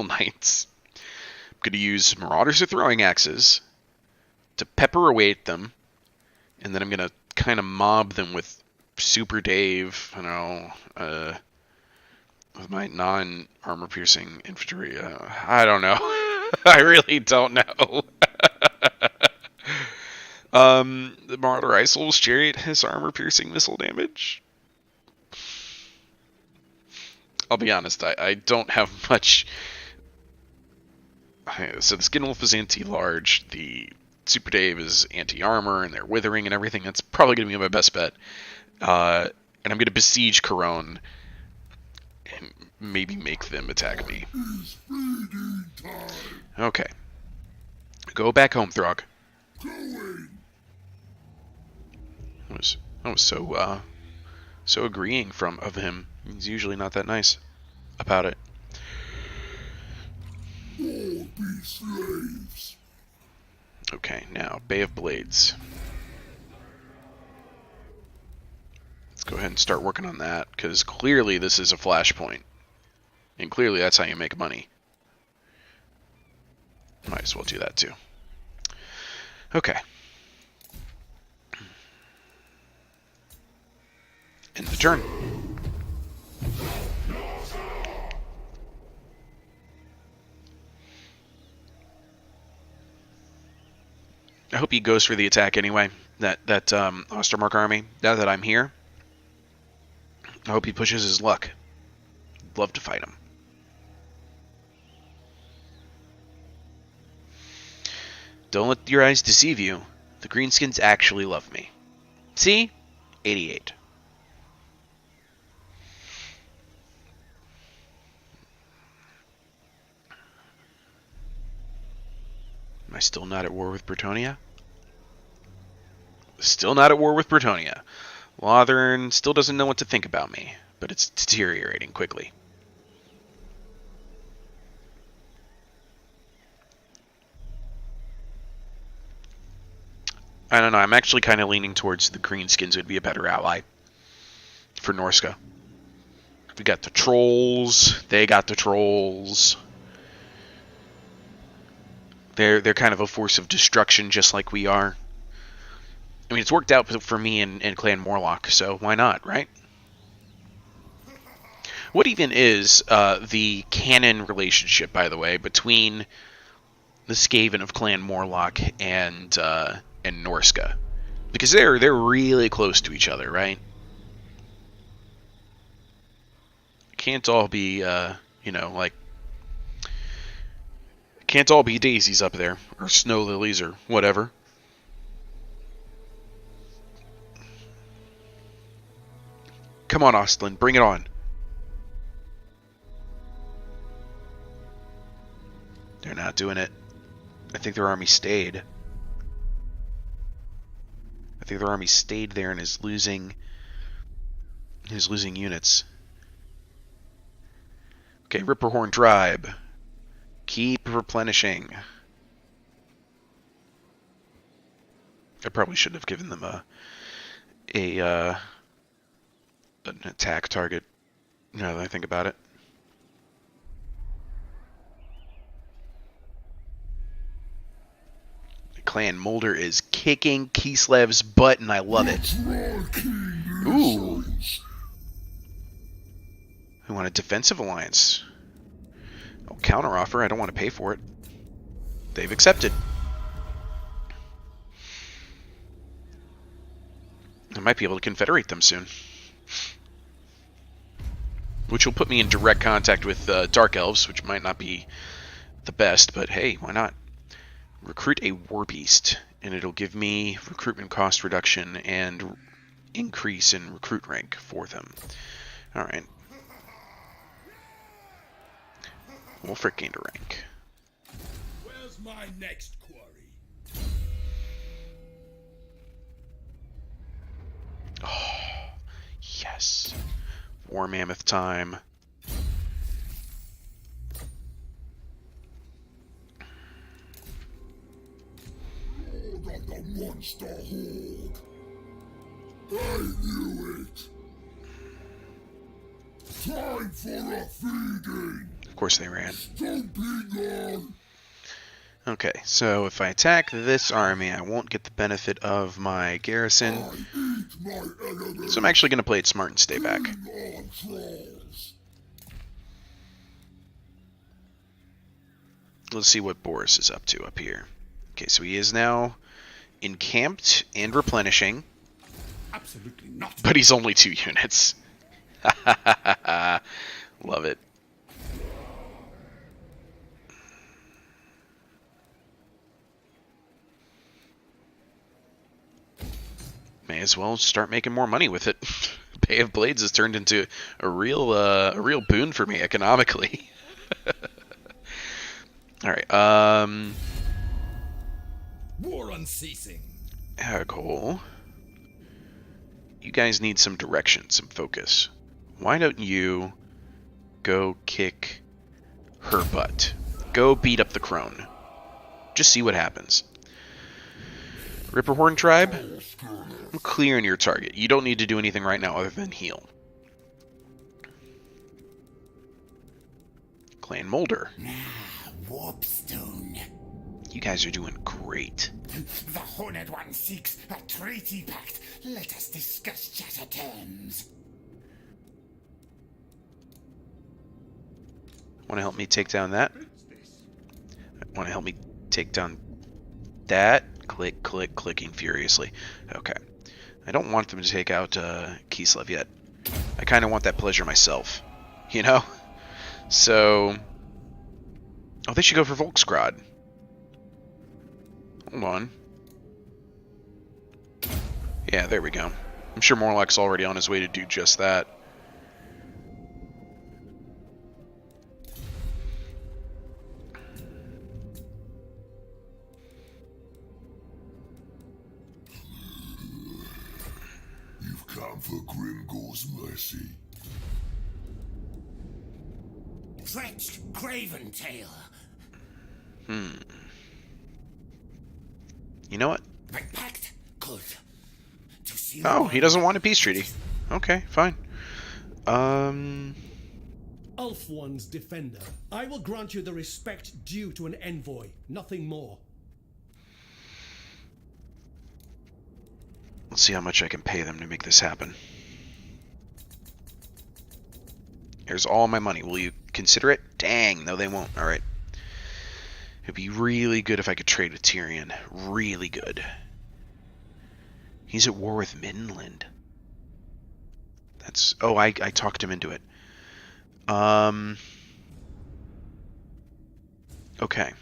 Knights. I'm going to use Marauders or throwing axes to pepper away at them, and then I'm going to kind of mob them with Super Dave, you know, with my non-armor piercing infantry. I don't know. I really don't know. The Marauder Isol's Chariot has armor piercing missile damage. I'll be honest, I don't have much. So the Skin Wolf is anti-large, the Super Dave is anti-armor, and they're withering and everything. That's probably going to be my best bet. And I'm going to besiege Corone and maybe make them attack me. Okay. Go back home, Throg. I was so agreeing of him. He's usually not that nice about it. All be slaves. Okay, now Bay of Blades. Let's go ahead and start working on that, because clearly this is a flashpoint. And clearly that's how you make money. Might as well do that too. Okay. End the turn. I hope he goes for the attack anyway. That Ostermark army. Now that I'm here, I hope he pushes his luck. I'd love to fight him. Don't let your eyes deceive you. The Greenskins actually love me. See? 88. Am I still not at war with Bretonnia? Still not at war with Bretonnia. Lothern still doesn't know what to think about me, but it's deteriorating quickly. I don't know, I'm actually kind of leaning towards the Greenskins would be a better ally for Norsca. We got the trolls, they got the trolls. They're kind of a force of destruction just like we are. I mean, it's worked out for me and Clan Morlock, so why not, right? What even is the canon relationship, by the way, between the Skaven of Clan Morlock and Norsca? Because they're really close to each other, right? Can't all be, you know, like... Can't all be daisies up there, or snow lilies, or whatever. Come on, Ostlin, bring it on. They're not doing it. I think their army stayed. I think their army stayed there and is losing units. Okay, Ripperhorn Tribe. Keep replenishing. I probably should have given them an attack target, now that I think about it. Clan Mulder is kicking Kislev's butt, and I love it. Ooh. We want a defensive alliance. Oh, counteroffer. I don't want to pay for it. They've accepted. I might be able to confederate them soon. Which will put me in direct contact with Dark Elves, which might not be the best, but hey, why not? Recruit a War Beast, and it'll give me recruitment cost reduction and increase in recruit rank for them. Alright. Wolfric gained a rank. Where's my next quarry? Oh, yes. War Mammoth time. On the monster horde. I knew it. Time for a feeding. Of course they ran. Stomping on. Okay, so if I attack this army, I won't get the benefit of my garrison. I eat my enemies. So I'm actually going to play it smart and stay back. Feeding on trolls. Let's see what Boris is up to up here. Okay, so he is now encamped and replenishing, Absolutely not. but he's only 2 units. Love it. May as well start making more money with it. Bay of Blades has turned into a real boon for me economically. All right. War unceasing. Cool. You guys need some direction, some focus. Why don't you go kick her butt? Go beat up the crone. Just see what happens. Ripperhorn Tribe, I'm clearing your target. You don't need to do anything right now other than heal. Clan Mulder. Warpstone. You guys are doing great. The Horned One seeks a treaty pact. Let us discuss chatter terms. Want to help me take down that? Want to help me take down that? Click, click, clicking furiously. Okay. I don't want them to take out Kislev yet. I kind of want that pleasure myself. You know? So... Oh, they should go for Volksgrad. Hold on. Yeah, there we go. I'm sure Morlock's already on his way to do just that. You've come for Grimgor's mercy. Dretched Craven Tail. You know what? The pact good. To seal Oh, he doesn't want a peace treaty. Okay, fine. Ulf One's defender. I will grant you the respect due to an envoy, nothing more. Let's see how much I can pay them to make this happen. Here's all my money. Will you consider it? Dang, no they won't. Alright. It'd be really good if I could trade with Tyrion. Really good. He's at war with Midland. That's... Oh, I talked him into it. Okay.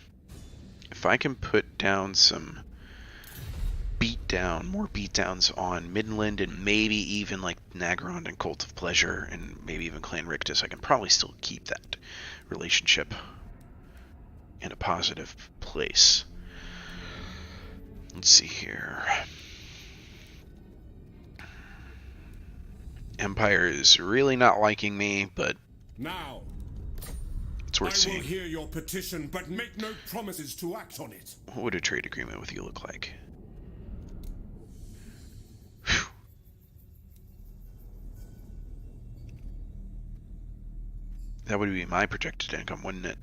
If I can put down some more beatdowns on Midland and maybe even like Nagrand and Cult of Pleasure and maybe even Clan Rictus, I can probably still keep that relationship in a positive place. Let's see here. Empire is really not liking me, but Now, it's worth I seeing. will hear your petition, but make no promises to act on it. What would a trade agreement with you look like? Whew. That would be my projected income, wouldn't it?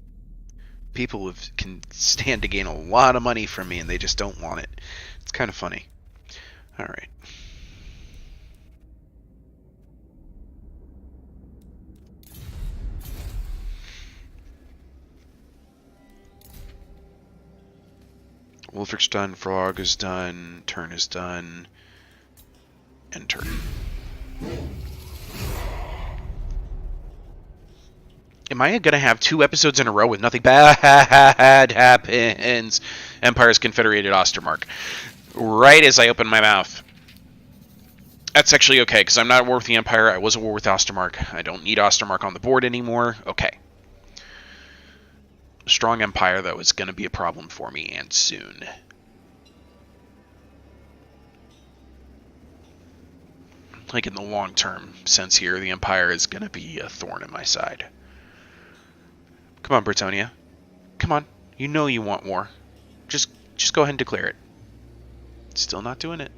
People can stand to gain a lot of money from me and they just don't want it. It's kind of funny. Alright. Wolfrich's done, Frog is done, turn is done, and turn. Am I gonna have 2 episodes in a row with nothing bad happens? Empire's Confederated Ostermark. Right as I open my mouth. That's actually okay, because I'm not at war with the Empire. I was at war with Ostermark. I don't need Ostermark on the board anymore. Okay. Strong Empire, though, is going to be a problem for me, and soon. Like in the long-term sense here, the Empire is going to be a thorn in my side. Come on, Britannia. Come on. You know you want war. Just go ahead and declare it. Still not doing it.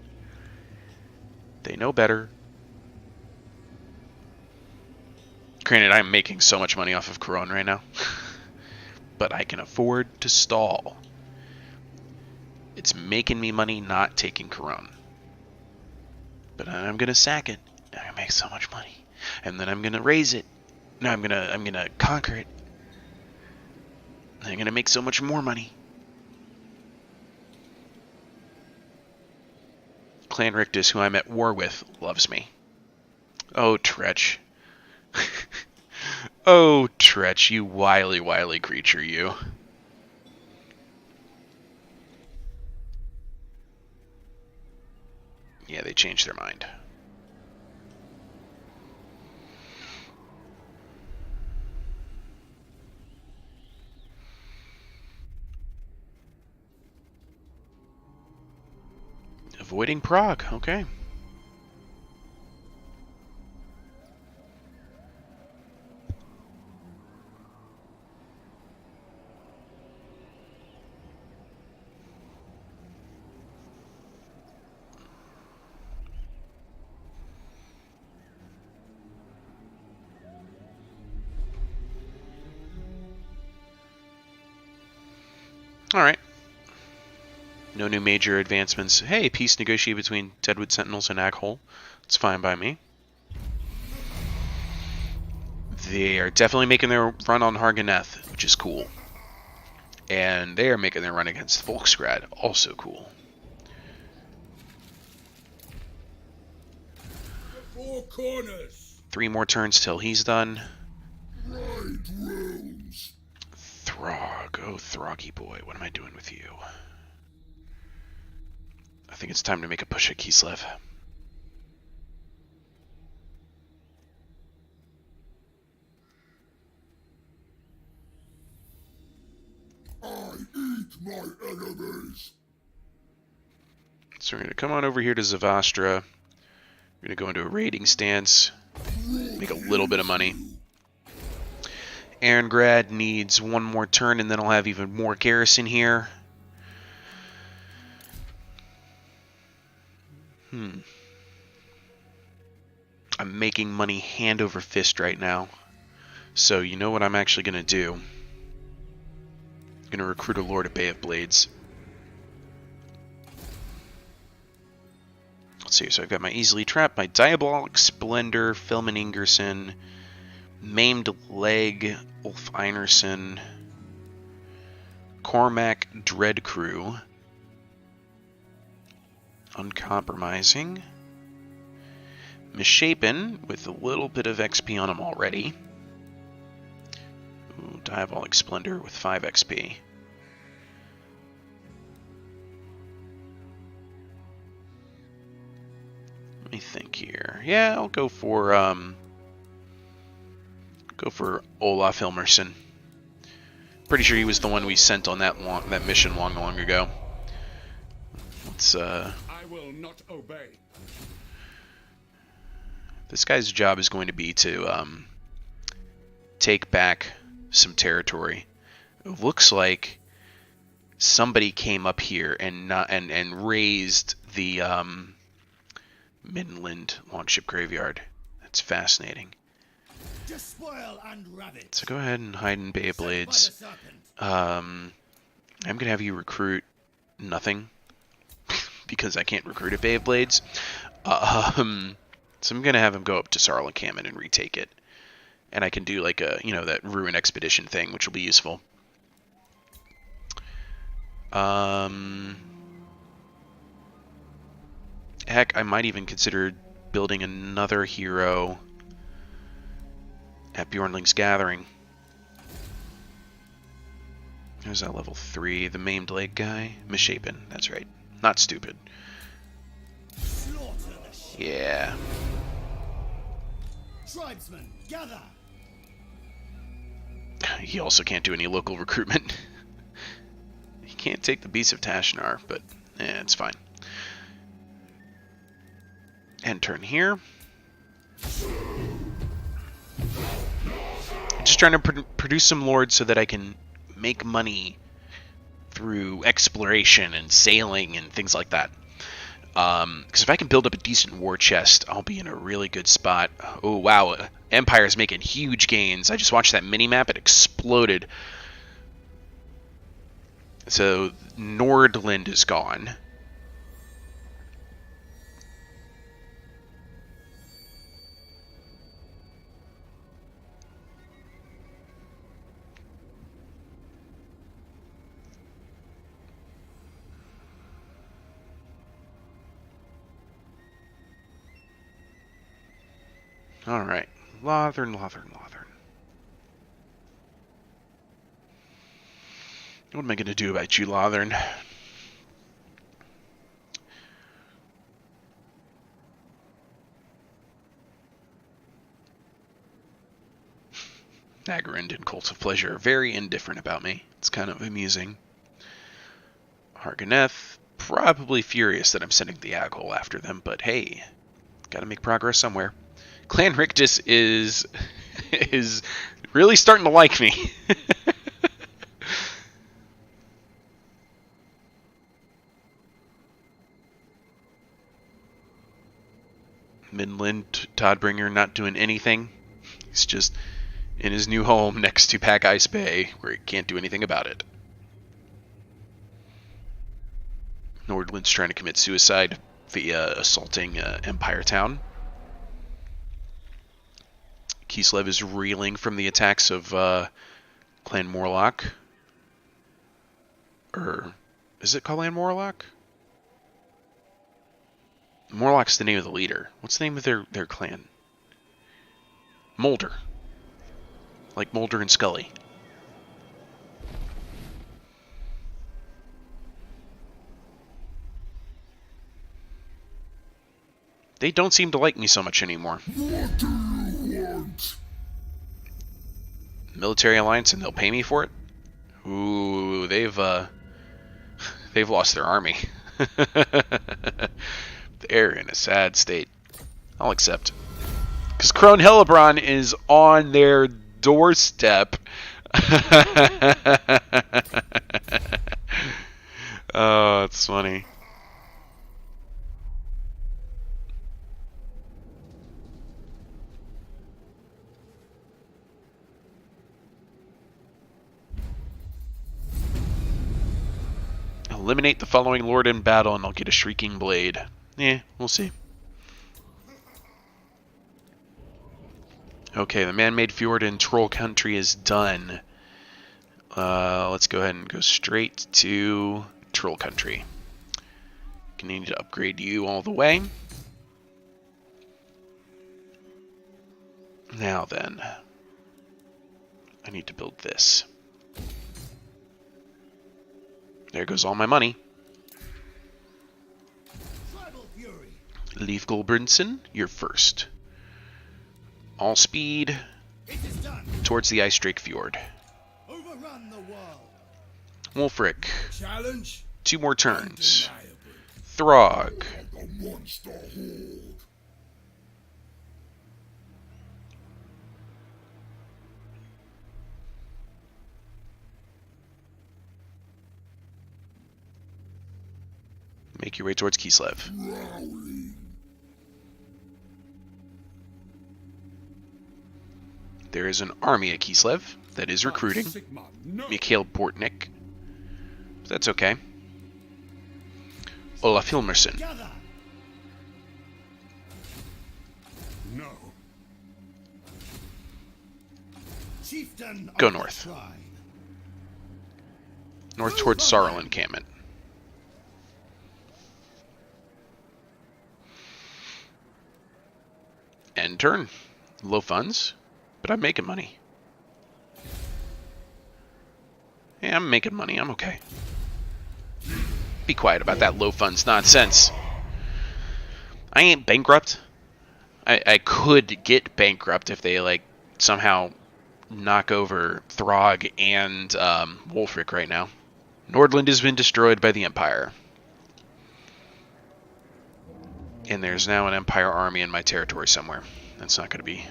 They know better. Granted, I'm making so much money off of Couronne right now. But I can afford to stall. It's making me money not taking Couronne. But I'm gonna sack it. I'm gonna make so much money. And then I'm gonna raise it. No, I'm gonna conquer it. And I'm gonna make so much more money. Clan Rictus, who I'm at war with, loves me. Oh, Tretch. Oh, Tretch, you wily, wily creature, you. Yeah, they changed their mind. Avoiding Prague, okay. Alright. No new major advancements. Hey, peace negotiated between Deadwood Sentinels and Aghole. It's fine by me. They are definitely making their run on Harganeth, which is cool. And they are making their run against Volksgrad, also cool. Four corners. 3 more turns till he's done. Right realms. Throg. Oh, Throggy boy. What am I doing with you? I think it's time to make a push at Kislev. I eat my enemies. So we're going to come on over here to Zavastra. We're going to go into a raiding stance. Make a little bit of money. Aarongrad needs 1 more turn, and then I'll have even more garrison here. I'm making money hand over fist right now. So you know what I'm actually going to do? I'm going to recruit a Lord of Bay of Blades. Let's see, so I've got my Easily Trapped, my Diabolic Splendor, Filman Ingerson, Maimed Leg, Ulf Einerson, Cormac Dreadcrew, Uncompromising, Misshapen, with a little bit of XP on him already. Ooh, Diabolic Splendor with 5 XP. Let me think here. Yeah, I'll go for Olaf Hilmerson. Pretty sure he was the one we sent on that mission long ago. Let's I will not obey. This guy's job is going to be to take back some territory. It looks like somebody came up here and raised the Midland Longship Graveyard. That's fascinating. Despoil and ravage. So go ahead and hide in Bay of Sent by the Blades. serpent. I'm gonna have you recruit nothing because I can't recruit at Bay of Blades. So I'm gonna have him go up to Sarlacammon and retake it, and I can do like a that ruin expedition thing, which will be useful. Heck, I might even consider building another hero at Bjornling's Gathering. Who's that level 3? The maimed leg guy? Misshapen, that's right. Not stupid. Slaughter the sheep. Yeah. Tribesmen, gather. He also can't do any local recruitment. He can't take the Beast of Tashnar, but it's fine. End turn here. Just trying to produce some lords so that I can make money through exploration and sailing and things like that. Because if I can build up a decent war chest, I'll be in a really good spot. Oh, wow. Empire's making huge gains. I just watched that mini-map. It exploded. So, Nordland is gone. Alright. Lothern. What am I going to do about you, Lothern? Agarind and Cult of Pleasure are very indifferent about me. It's kind of amusing. Harganeth, probably furious that I'm sending the Aghole after them, but hey, gotta make progress somewhere. Clan Rictus is really starting to like me. Midland Toddbringer not doing anything. He's just in his new home next to Pack Ice Bay, where he can't do anything about it. Nordland's trying to commit suicide via assaulting Empire Town. Kislev is reeling from the attacks of Clan Morlock. Or is it Clan Morlock? Morlock's the name of the leader. What's the name of their clan? Mulder. Like Mulder and Scully. They don't seem to like me so much anymore. What do you want? Military alliance and they'll pay me for it? Ooh, they've lost their army. They're in a sad state. I'll accept. Because Crone Hellebron is on their doorstep. Oh, it's funny. Eliminate the following lord in battle and I'll get a Shrieking Blade. Yeah, we'll see. Okay, the man-made fjord in Troll Country is done. Let's go ahead and go straight to Troll Country. Gonna need to upgrade you all the way. Now then, I need to build this. There goes all my money. Leif Gulbranson, you're first. All speed It is done. towards the Ice Drake Fjord. Overrun the world. Wolfric, Challenge 2 more turns. undeniable. Throg, The monster horde. make your way towards Kislev. Prowling. There is an army at Kislev that is recruiting. Sigma, no. Mikhail Bortnik. That's okay. Olaf Hilmerson. Gather. No. Chieftain Go of the north. tribe. North towards Sarl encampment. End turn. Low funds, but I'm making money. Yeah, I'm making money. I'm okay. Be quiet about that low funds nonsense. I ain't bankrupt. I could get bankrupt if they, like, somehow knock over Throg and Wolfric right now. Nordland has been destroyed by the Empire. And there's now an Empire army in my territory somewhere. It's not gonna be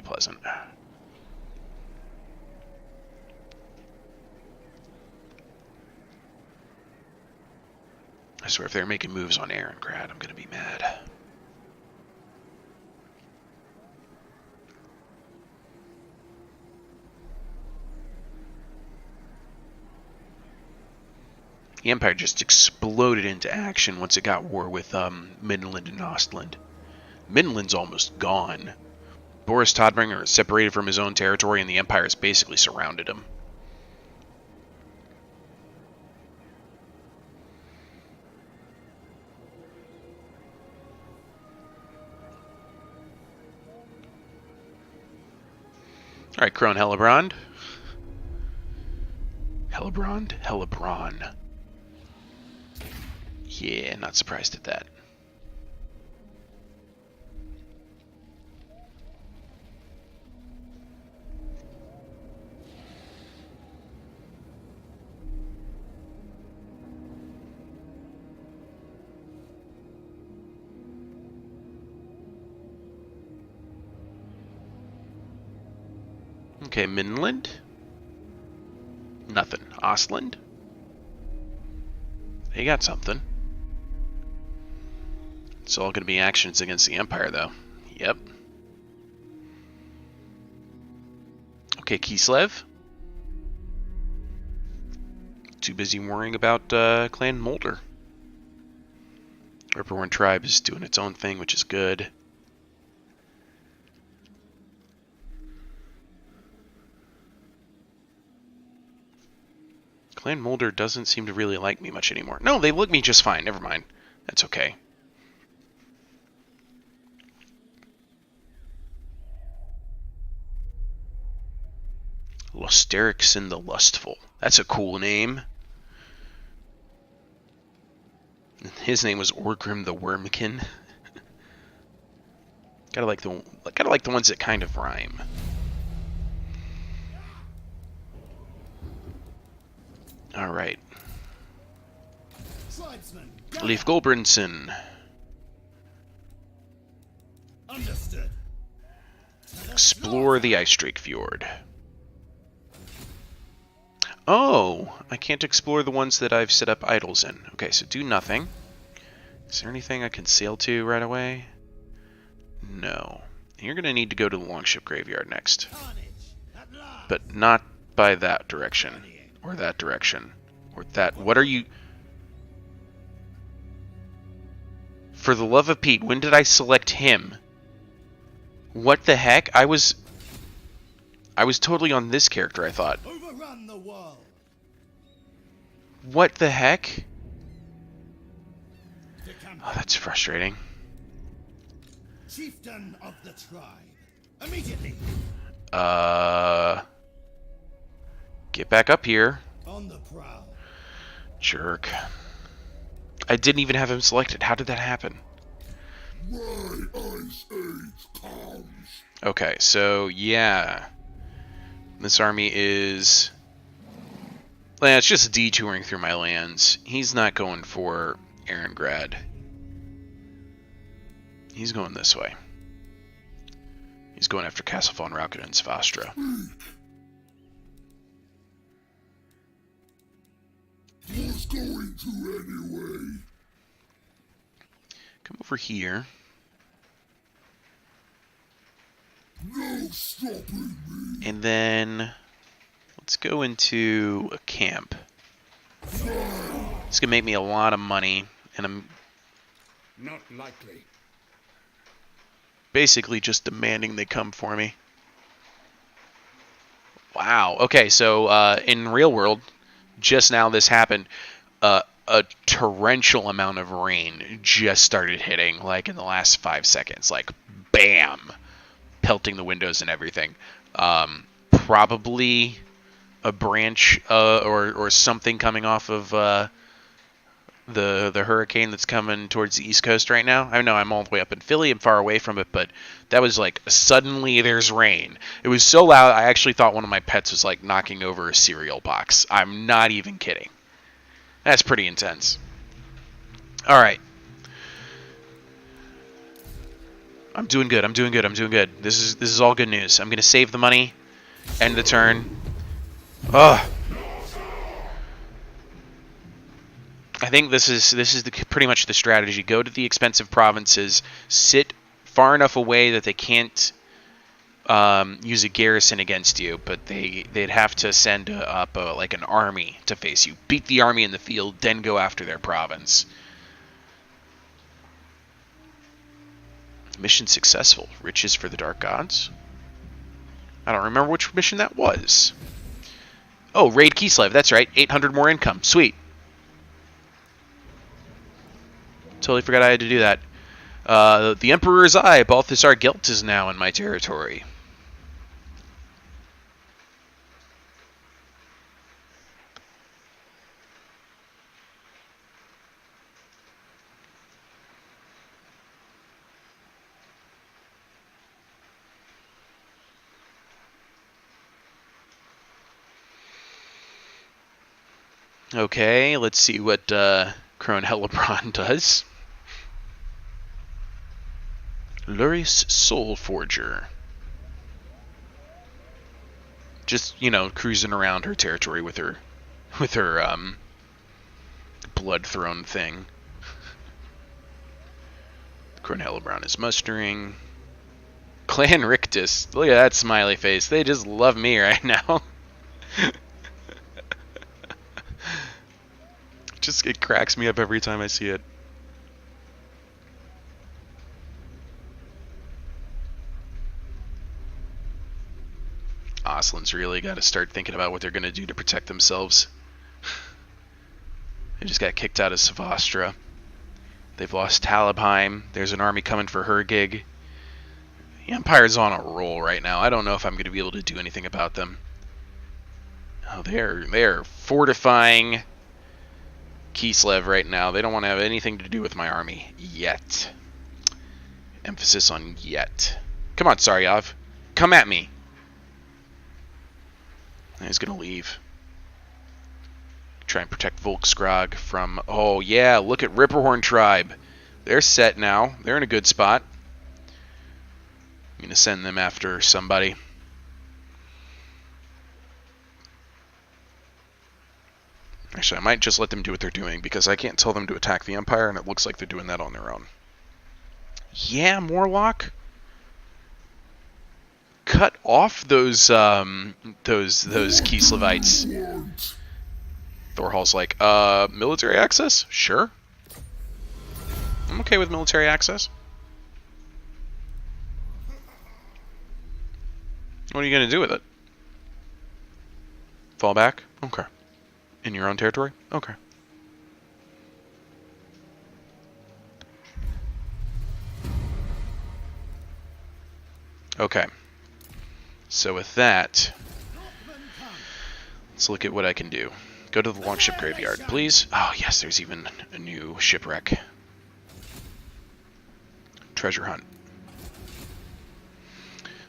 pleasant. I swear if they're making moves on Aarongrad, I'm gonna be mad. The Empire just exploded into action once it got war with Midland and Ostland. Midland's almost gone. Boris Todbringer is separated from his own territory and the Empire has basically surrounded him. Alright, Crone Hellebrand. Hellebrand. Yeah, not surprised at that. Okay, Midland. Nothing. Ostland. They got something. It's all going to be actions against the Empire, though. Yep. Okay, Kislev. Too busy worrying about Clan Mulder. Ripperhorn Tribe is doing its own thing, which is good. Clan Mulder doesn't seem to really like me much anymore. No, they look me just fine. Never mind. That's okay. Lusterixon the Lustful. That's a cool name. His name was Orgrim the Wormkin. Gotta like the ones that kind of rhyme. All right. Tribesmen. Leif Gulbranson. Understood. Explore the Ice Drake Fjord. Oh, I can't explore the ones that I've set up idols in. Okay, so do nothing. Is there anything I can sail to right away? No. You're going to need to go to the Longship Graveyard next. Carnage. At last. But not by that direction. Or that direction. Or that. What are you... For the love of Pete, when did I select him? What the heck? I was totally on this character, I thought. Overrun the world. What the heck? The camp. Oh, that's frustrating. Chieftain of the tribe. Immediately. Get back up here. On the prowl. Jerk. I didn't even have him selected. How did that happen? My ice age comes. Okay, so yeah. This army is... well, it's just detouring through my lands. He's not going for Erengrad. He's going this way. He's going after Castle von Rauken and Svastra. Was going to anyway. Come over here. No stopping me. And then let's go into a camp. It's gonna make me a lot of money, and I'm Not likely. basically just demanding they come for me. Wow. Okay, so in real world, just now this happened. A torrential amount of rain just started hitting, like in the last 5 seconds. Like, bam! Pelting the windows and everything. Probably a branch or something coming off of the hurricane that's coming towards the East Coast right now. I know I'm all the way up in Philly. I'm far away from it, but that was like, suddenly there's rain. It was so loud, I actually thought one of my pets was like knocking over a cereal box. I'm not even kidding. That's pretty intense. All right. I'm doing good. I'm doing good. I'm doing good. This is all good news. I'm gonna save the money. End the turn. Ugh. I think this is pretty much the strategy. Go to the expensive provinces. Sit far enough away that they can't use a garrison against you, but they'd have to send up like an army to face you. Beat the army in the field, then go after their province. Mission successful. Riches for the Dark Gods. I don't remember which mission that was. Oh, raid Kislev. That's right. 800 more income. Sweet. Totally forgot I had to do that. The Emperor's Eye. Balthasar Gelt is now in my territory. Okay, let's see what Crone Hellebron does. Luris Soul Forger. Just, you know, cruising around her territory with her blood throne thing. Crone Hellebron is mustering. Clan Rictus. Look at that smiley face. They just love me right now. Just, it cracks me up every time I see it. Oslin's really got to start thinking about what they're going to do to protect themselves. They just got kicked out of Savastra. They've lost Talabheim. There's an army coming for Hergig. The Empire's on a roll right now. I don't know if I'm going to be able to do anything about them. Oh, they're fortifying Kislev right now. They don't want to have anything to do with my army yet. Emphasis on yet. Come on, Saryav. Come at me. He's gonna leave. Try and protect Volkskrog from... oh, yeah, look at Ripperhorn Tribe. They're set now. They're in a good spot. I'm gonna send them after somebody. Actually, I might just let them do what they're doing, because I can't tell them to attack the Empire, and it looks like they're doing that on their own. Yeah, Morlock? Cut off those Kislevites. Thorhall's like, military access? Sure. I'm okay with military access. What are you going to do with it? Fall back? Okay. In your own territory? Okay. Okay. So with that, let's look at what I can do. Go to the Longship Graveyard, please. Oh, yes, there's even a new shipwreck. treasure hunt.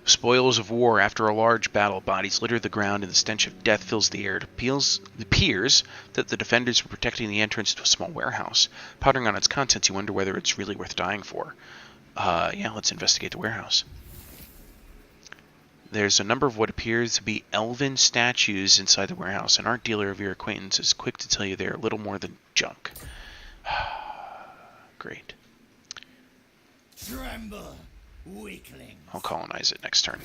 Spoils of war. After a large battle, bodies litter the ground and the stench of death fills the air. It appears that the defenders were protecting the entrance to a small warehouse. Pondering on its contents, you wonder whether it's really worth dying for. Yeah, let's investigate the warehouse. There's a number of what appears to be elven statues inside the warehouse. An art dealer of your acquaintance is quick to tell you they're little more than junk. Great. Tremble, weakling. I'll colonize it next turn.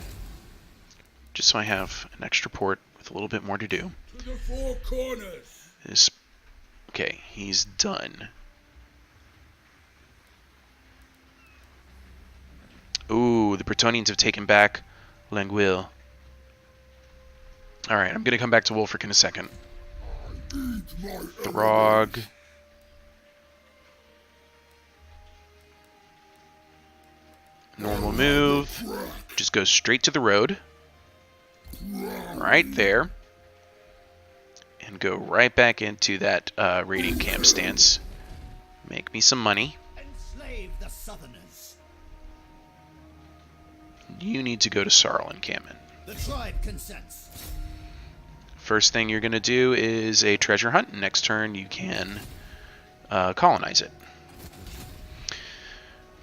Just so I have an extra port with a little bit more to do. To the four corners. Okay, he's done. Ooh, the Bretonians have taken back Languille. Alright, I'm going to come back to Wulfric in a second. Throg. Normal move. Just go straight to the road. Right there. And go right back into that raiding camp stance. Make me some money. Enslave the Southerners. You need to go to Sarl encampment. The tribe consents. First thing you're going to do is a treasure hunt. Next turn you can colonize it.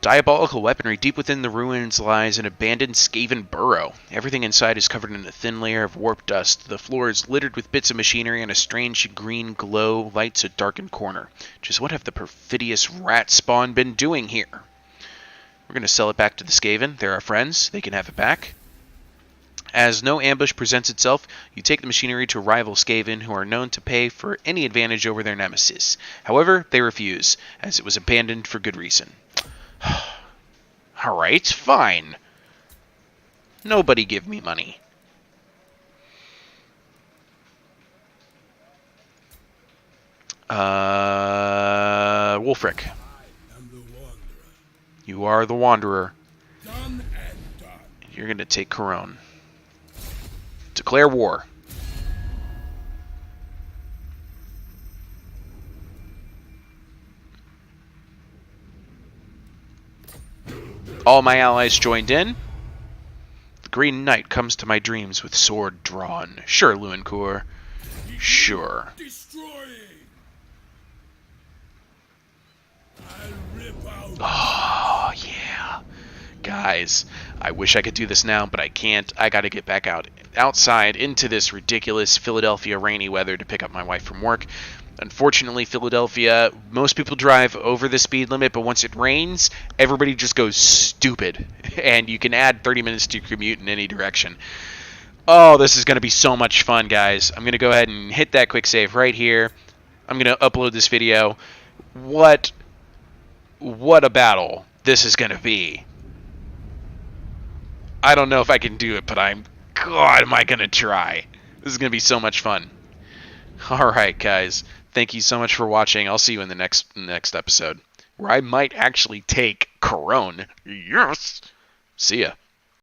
Diabolical weaponry. Deep within the ruins lies an abandoned Skaven burrow. Everything inside is covered in a thin layer of warp dust. The floor is littered with bits of machinery, and a strange green glow lights a darkened corner. Just what have the perfidious rat spawn been doing here? We're going to sell it back to the Skaven. They're our friends. They can have it back. As no ambush presents itself, you take the machinery to rival Skaven, who are known to pay for any advantage over their nemesis. However, they refuse, as it was abandoned for good reason. Alright, fine. Nobody give me money. Wulfric. I'm the wanderer. You are the Wanderer. Done and done. You're going to take Corone. Declare war. All my allies joined in. The Green Knight comes to my dreams with sword drawn. Sure, Luancourt. Sure. Destroying. I'll rip out. Oh, yeah. Guys, I wish I could do this now, but I can't. I gotta get back outside into this ridiculous Philadelphia rainy weather to pick up my wife from work. Unfortunately, Philadelphia, most people drive over the speed limit, but once it rains, everybody just goes stupid. And you can add 30 minutes to your commute in any direction. Oh, this is going to be so much fun, guys. I'm going to go ahead and hit that quick save right here. I'm going to upload this video. What a battle this is going to be. I don't know if I can do it, but God, am I going to try. This is going to be so much fun. Alright, guys. Thank you so much for watching. I'll see you in the next episode, where I might actually take Corone. Yes! See ya.